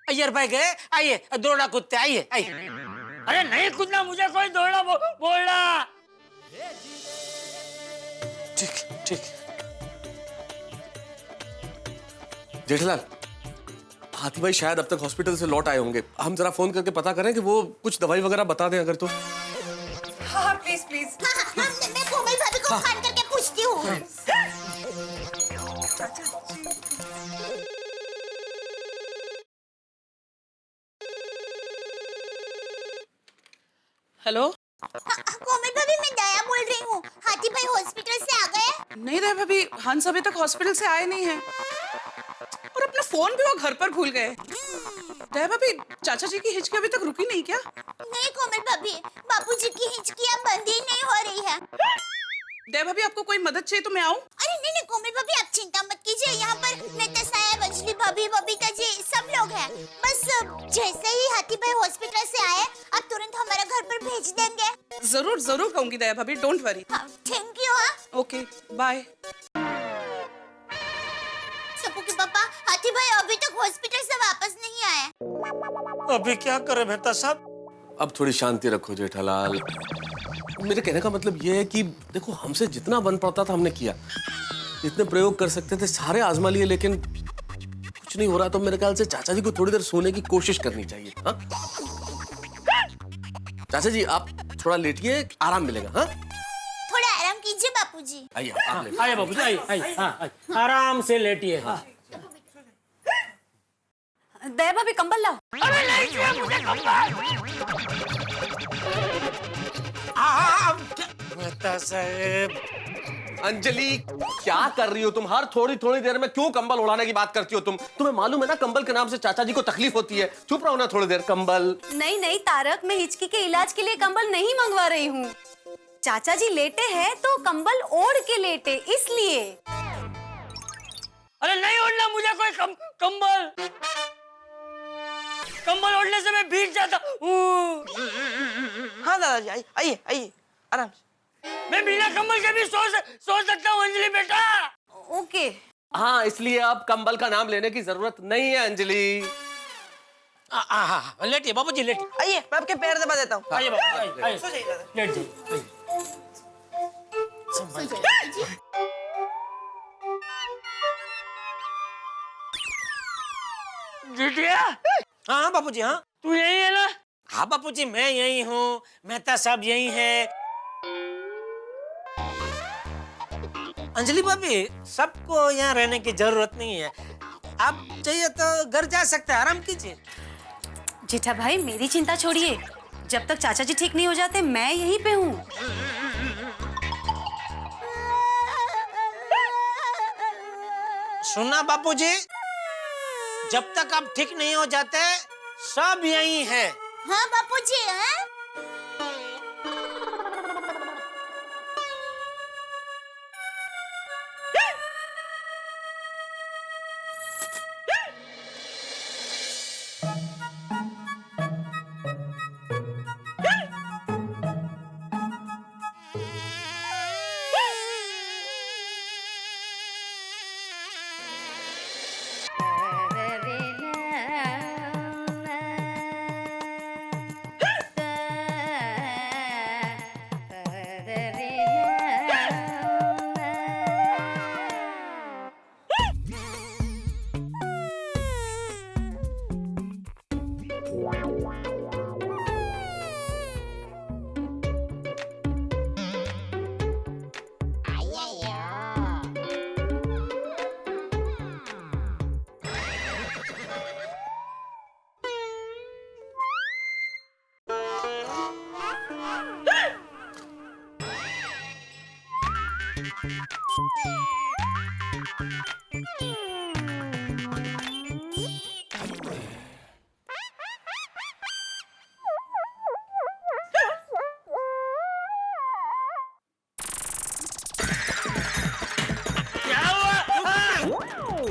अय्यर भाई गए, आइए दौड़ा कूदते, आइए आइए। अरे नहीं कूदना, मुझे कोई दौड़ा बोल रहा। ठीक ठीक। जेठालाल, हाथी भाई शायद अब तक हॉस्पिटल से लौट आए होंगे। हम जरा फोन करके पता करें कि वो कुछ दवाई वगैरह बता दें अगर तो। हाँ प्लीज प्लीज। हाँ, मैं कोमल भाभी को फोन करके पूछती हूँ। हेलो। कोमल भाभी, मैं दया बोल रही हूँ। हाथी भाई हॉस्पिटल से आ गए? नहीं रहे भाभी, हंस अभी तक हॉस्पिटल से आए नहीं हैं और अपना फोन भी वो घर पर भूल गए। दया भाभी, चाचा जी की हिचकी अभी तक रुकी नहीं क्या? नहीं कोमल भाभी, बापूजी की हिचकियाँ बंद ही नहीं हो रही है। दया भाभी, आपको कोई मदद चाहिए तो मैं आऊँ? अरे नहीं नहीं कोमल भाभी, आप चिंता मत कीजिए। यहाँ पर नेता साहब, अंजलि भाभी, बबीता जी सब लोग हैं। बस जैसे ही हाथी भाई हॉस्पिटल से आए, आप तुरंत हमारे घर पर भेज देंगे। जरूर जरूर कहूंगी दया भाभी, डोंट वरी। Thank you. हाँ ओके बाय। सबू के पापा, हाथी भाई अभी तक हॉस्पिटल से वापस नहीं आए। अभी क्या करे मेहता साहब? अब थोड़ी शांति रखो जेठालाल। मेरे कहने का मतलब ये है कि देखो, हमसे जितना बन पड़ता था हमने किया, जितने प्रयोग कर सकते थे सारे आजमा लिए, लेकिन कुछ नहीं हो रहा। तो मेरे ख्याल से चाचा जी को थोड़ी देर सोने की कोशिश करनी चाहिए। हाँ चाचा जी, आप थोड़ा लेटिए, आराम मिलेगा। हाँ थोड़ा आराम कीजिए बापूजी। आइए आप लेटिए। आइए बाबूजी, आइए आइए। हाँ आइए, आराम से लेटिए। हाँ दया भाभी कंबल लाओ। अरे नहीं चाहिए मुझे कंबल। मेहता साहब। अंजलि, क्या कर रही हो तुम? हर थोड़ी थोड़ी देर में क्यों कंबल उड़ाने की बात करती हो तुम? तुम्हें मालूम है ना कंबल के नाम से चाचा जी को तकलीफ होती है। चुप रहो ना थोड़ी देर। कंबल नहीं नहीं तारक, मैं हिचकी के इलाज के लिए कंबल नहीं मंगवा रही हूँ। चाचा जी लेटे हैं तो कंबल ओढ़ के लेटे, इसलिए। अरे नहीं ओढ़ना मुझे कोई कंबल। कंबल ओढ़ने से मैं भीग जाता हूँ। हाँ दादाजी, आइए आइए आइए, आराम से। मैं बिना कंबल के भी सो सकता हूँ अंजलि बेटा। ओके। हाँ, इसलिए अब कंबल का नाम लेने की जरूरत नहीं है अंजलि। लेटिए बाबूजी, लेटिए। आइए, मैं आपके पैर दबा देता हूँ। आइए बाबू, आइए लेट जाइए। जिटिया, हाँ बापूजी, हाँ तू यही है ना? हाँ बापूजी, मैं यही हूँ, मेहता साहब यही है। अंजलि भाभी, सबको यहाँ रहने की जरूरत नहीं है। आप चाहिए तो घर जा सकते हैं, आराम कीजिए। जेठा भाई, मेरी चिंता छोड़िए। जब तक चाचा जी ठीक नहीं हो जाते, मैं यहीं पे हूँ। सुना बापूजी, जब तक आप ठीक नहीं हो जाते सब यही है। हाँ बापूजी, हाँ?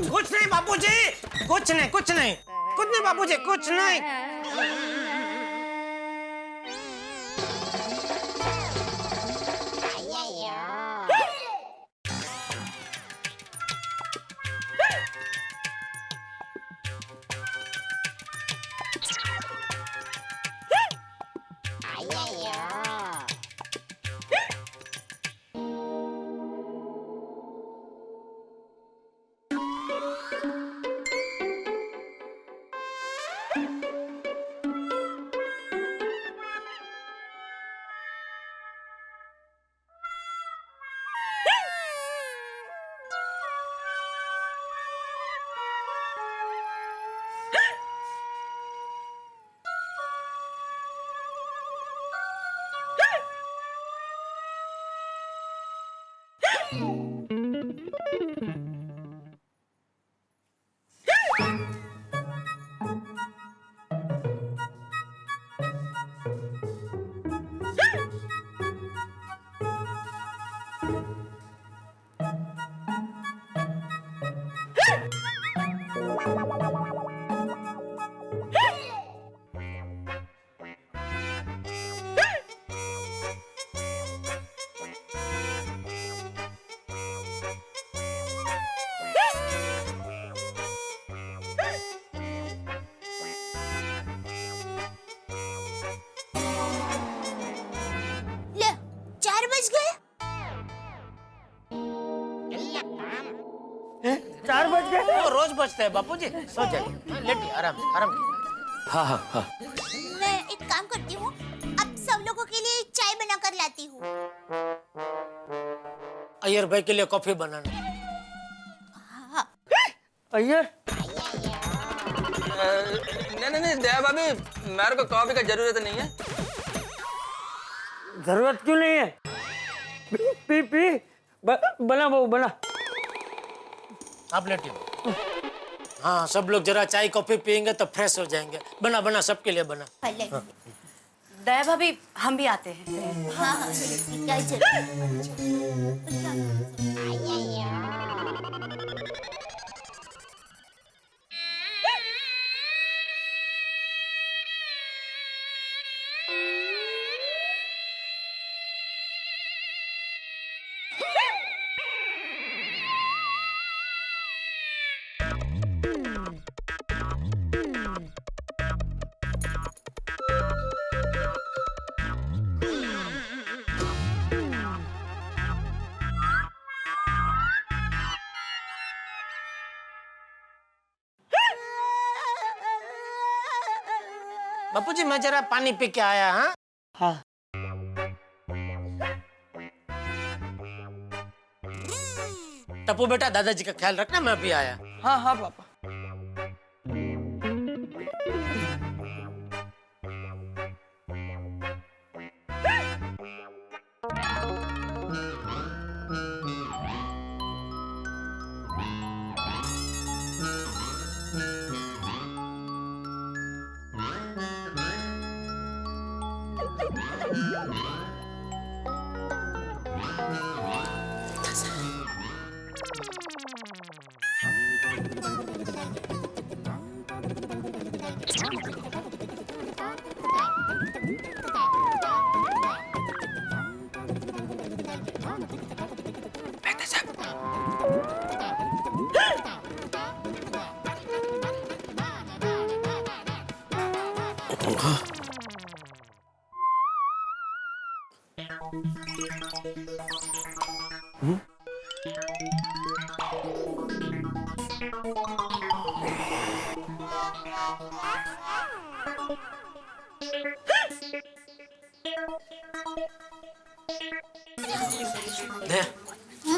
कुछ नहीं बापूजी, कुछ नहीं, कुछ नहीं, कुछ नहीं बापूजी, कुछ नहीं। ले, 4 बज गए। 4 बज गए? वो रोज बजते हैं बापूजी। सो जाइए, लेटिए, आराम से, आराम कीजिए। हाँ हाँ हाँ। मैं एक काम करती हूँ, अब सब लोगों के लिए चाय बनाकर लाती हूँ। अय्यर भाई के लिए कॉफी बनाना। हाँ। अय्यर? नहीं नहीं दया भाभी, मेरे को कॉफी का जरूरत नहीं है। जरूरत क्यों नहीं है? पी पी, बना बहू बना। आप लेटिए। हाँ, सब लोग जरा चाय कॉफी पियेंगे तो फ्रेश हो जाएंगे। बना बना, सबके लिए बना। हाँ। दया भाभी, हम भी आते हैं। हाँ, क्या जरूरत? बापूजी, मैं जरा पानी पी के आया। हाँ हाँ। टप्पू बेटा, दादाजी का ख्याल रखना, मैं भी आया। हाँ हाँ पापा। दे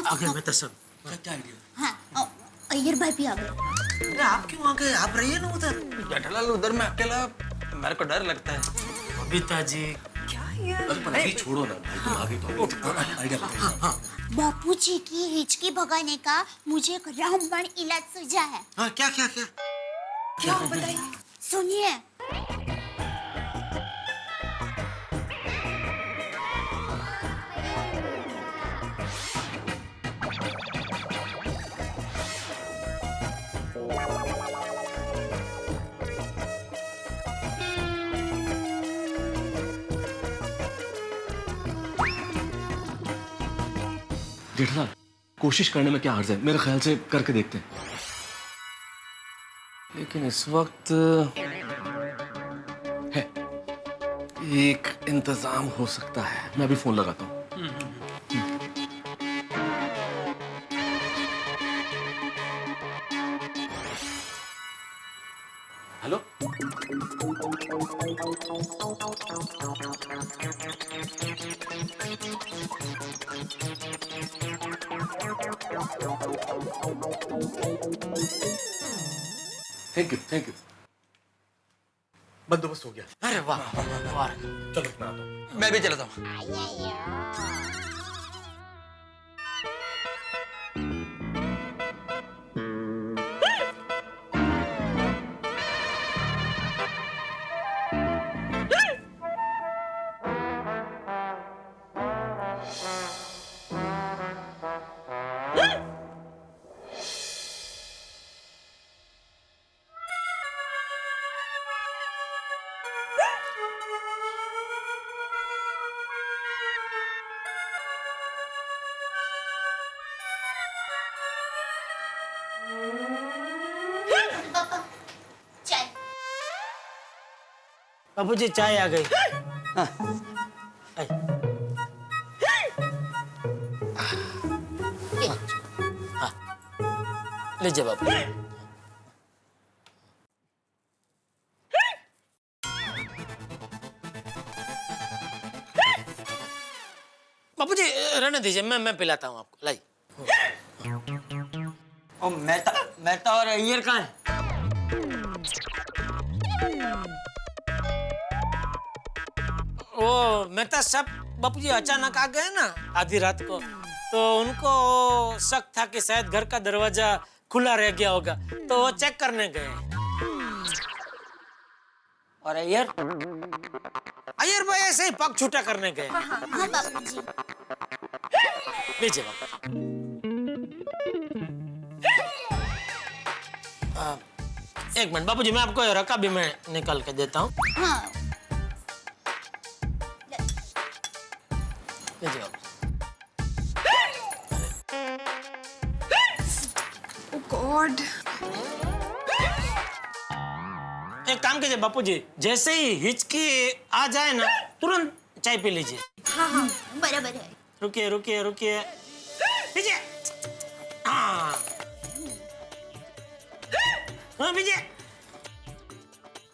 आ गए मैं तो सब क्या आइडिया। हाँ अय्यर भाई भी आ गए। अरे आप क्यों आ गए? आप रहिए ना उधर। जेठालाल उधर में अकेला, मेरे को डर लगता है। बबीता जी क्या यार? अभी छोड़ो ना भाई, तुम आगे तो आइडिया बताओ। बापूजी की हिचकी भगाने का मुझे एक रामबाण इलाज सूझा है। हाँ क्या क्या क्या? क्या बताइए? सुनिए। जेठालाल, कोशिश करने में क्या हर्ज है? मेरे ख्याल से करके देखते हैं। लेकिन इस वक्त है एक इंतजाम हो सकता है। मैं अभी फोन लगाता हूँ। Hello, thank you. बंदोबस्त हो गया। अरे वाह वाह। चलो मैं आता हूँ। मैं भी चलता हूँ। चाय। बाबूजी चाय आ गई। लीजिए बाबू। बाबूजी रहने दीजिए, मैं पिलाता हूँ आपको। लाई। और मेहता और अय्यर कहाँ है? वो मेहता साहब बापूजी अचानक आ गए ना आधी रात को, तो उनको शक था कि शायद घर का दरवाजा खुला रह गया होगा, तो वो चेक करने गए। और अय्यर? अय्यर भाई ऐसे ही पग छूटा करने गए। हाँ बापूजी। लीजिए बाबू। एक मिनट बाबूजी, मैं आपको रका भी मैं निकाल के देता हूँ। हाँ लीजिए बाबू। Oh God. एक काम कीजिए बापूजी, जैसे ही हिचकी आ जाए ना तुरंत चाय पी लीजिए। हाँ बराबर है। रुकिए रुकिए रुकिए, पीजिए। हाँ हाँ पीजिए।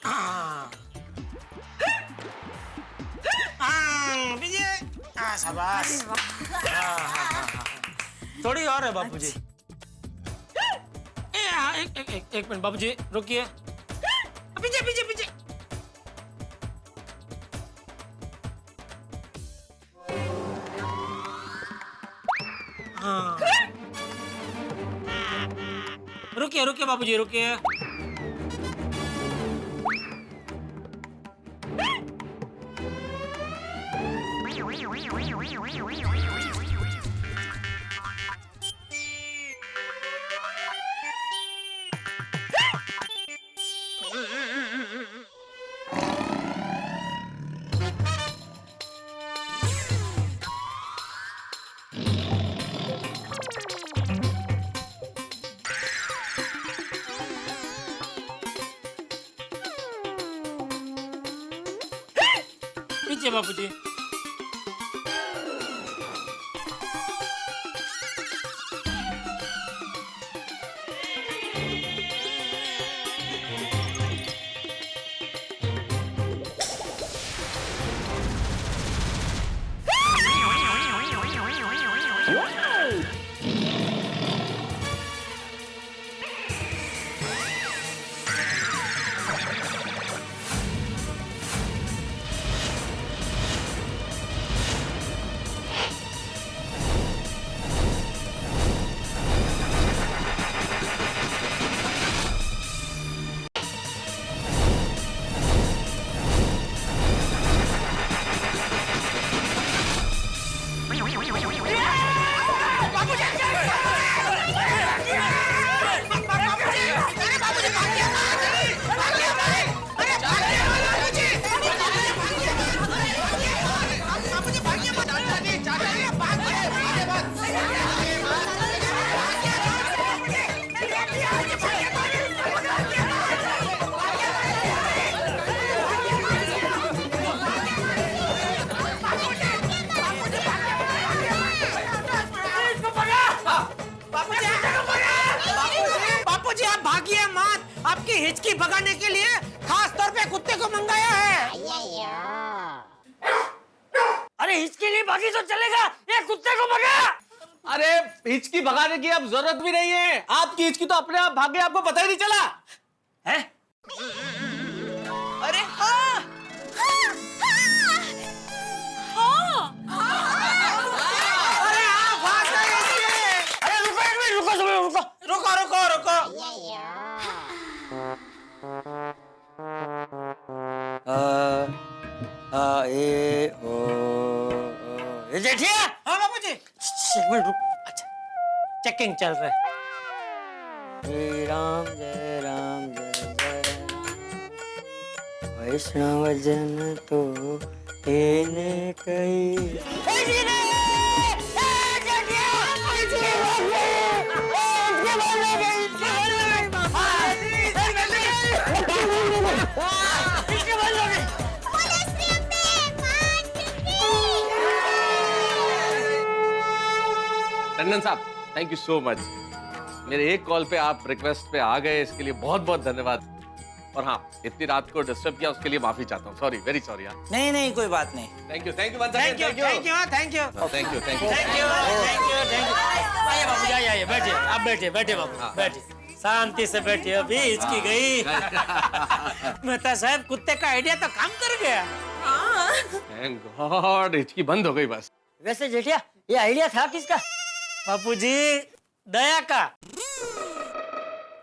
हाँ हाँ पीजिए। हाँ शाबाश। थोड़ी और है बापूजी। एक मिनट बाबूजी रुकिए। पीजिए पीजिए पीजिए। हाँ रुकिए रुकिए बाबूजी रुकिए। पीछे बाबूजी। आपकी हिचकी भगाने के लिए खास तौर पे कुत्ते को मंगाया है। अरे हिचकी नहीं भागी तो चलेगा, ये कुत्ते को भगा। अरे हिचकी भगाने की अब जरूरत भी नहीं है, आपकी हिचकी तो अपने आप भागे, आपको पता ही नहीं चला है? अरे हाँ अरे हाँ, भाग गए इसलिए। अरे रुको एक मिनट, रुको सब लोग, रुको। रुको रुको रुको। ये जेठिया। हाँ बाबूजी। एक मिनट रुक। अच्छा, चेकिंग चल रहा है। जय राम जय राम जय जय वैष्णव जन तो तेने कही। टंडन साहब, थैंक यू सो मच। मेरे एक कॉल पे आप रिक्वेस्ट पे आ गए, इसके लिए बहुत बहुत धन्यवाद। और हाँ, इतनी रात को डिस्टर्ब किया उसके लिए माफी चाहता हूँ, सॉरी, वेरी सॉरी। नहीं नहीं कोई बात नहीं। Thank you thank you thank you thank you thank you thank you thank you. आइए बाबूजी, आइए बैठिए, आप बैठिए बैठिए बाबू, बैठिए शांति से बैठिए। अभी हिचकी गई। मेहता साहब, कुत्ते का आइडिया तो काम कर गया। थैंक गॉड, हिचकी बंद हो गई बस। वैसे जेठिया, ये आइडिया था किसका? बापूजी, दया का।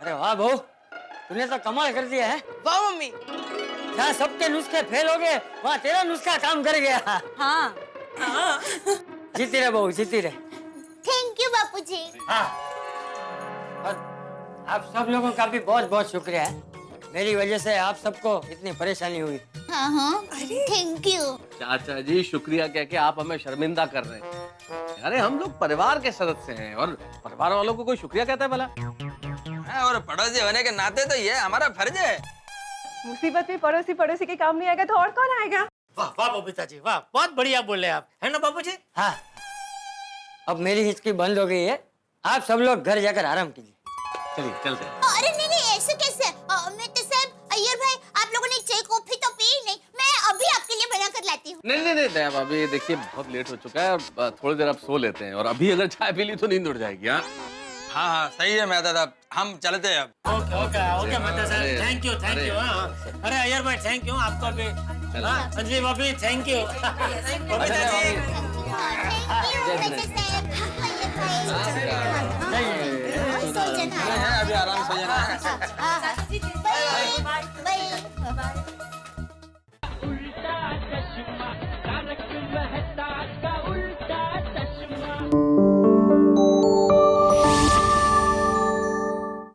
अरे वाह बहू, तूने तो कमाल कर दिया है। वाह मम्मी। जहाँ सबके नुस्खे फेल हो गए, वहाँ तेरा नुस्खा काम कर गया। हाँ जीती रहे बहू, जीती रहे। थैंक यू बापूजी। हाँ, और आप सब लोगों का भी बहुत बहुत शुक्रिया है। मेरी वजह से आप सबको इतनी परेशानी हुई। हाँ हाँ, थैंक यू। चाचा जी, शुक्रिया कह के आप हमें शर्मिंदा कर रहे हैं। अरे हम लोग परिवार के सदस्य हैं, और परिवार वालों को कोई शुक्रिया कहता है भला? और पड़ोसी होने के नाते तो ये हमारा फर्ज है। मुसीबत में पड़ोसी पड़ोसी के काम नहीं आएगा तो और कौन आएगा? वाह वाह बबीता जी, वाह, बहुत बढ़िया बोले आप, है ना बाबूजी? हाँ, अब मेरी हिचकी बंद हो गई है। आप सब लोग घर जाकर आराम कीजिए। चलिए चलते हैं। अरे नहीं नहीं, ऐसे कैसे? मित्र साहब, अय्यर भाई, आप लोगों ने चाय कॉफी तो पी नहीं, मैं अभी आपके लिए बना कर लाती हूँ। नहीं दया भाभी, देखिए बहुत लेट हो चुका है, थोड़ी देर आप सो लेते हैं, और अभी अगर चाय पी ली तो नींद उड़ जाएगी। हाँ हाँ हाँ सही है मेहता साहब, हम चलते हैं अब। ओके ओके ओके मेहता साहब, अरे, थैंक यू थैंक अरे, यू। अरे अय्यर भाई, थैंक यू आपको भी। हाँ, अंजलि भाभी, थैंक यू। बबीता जी, अभी आराम से जाना है।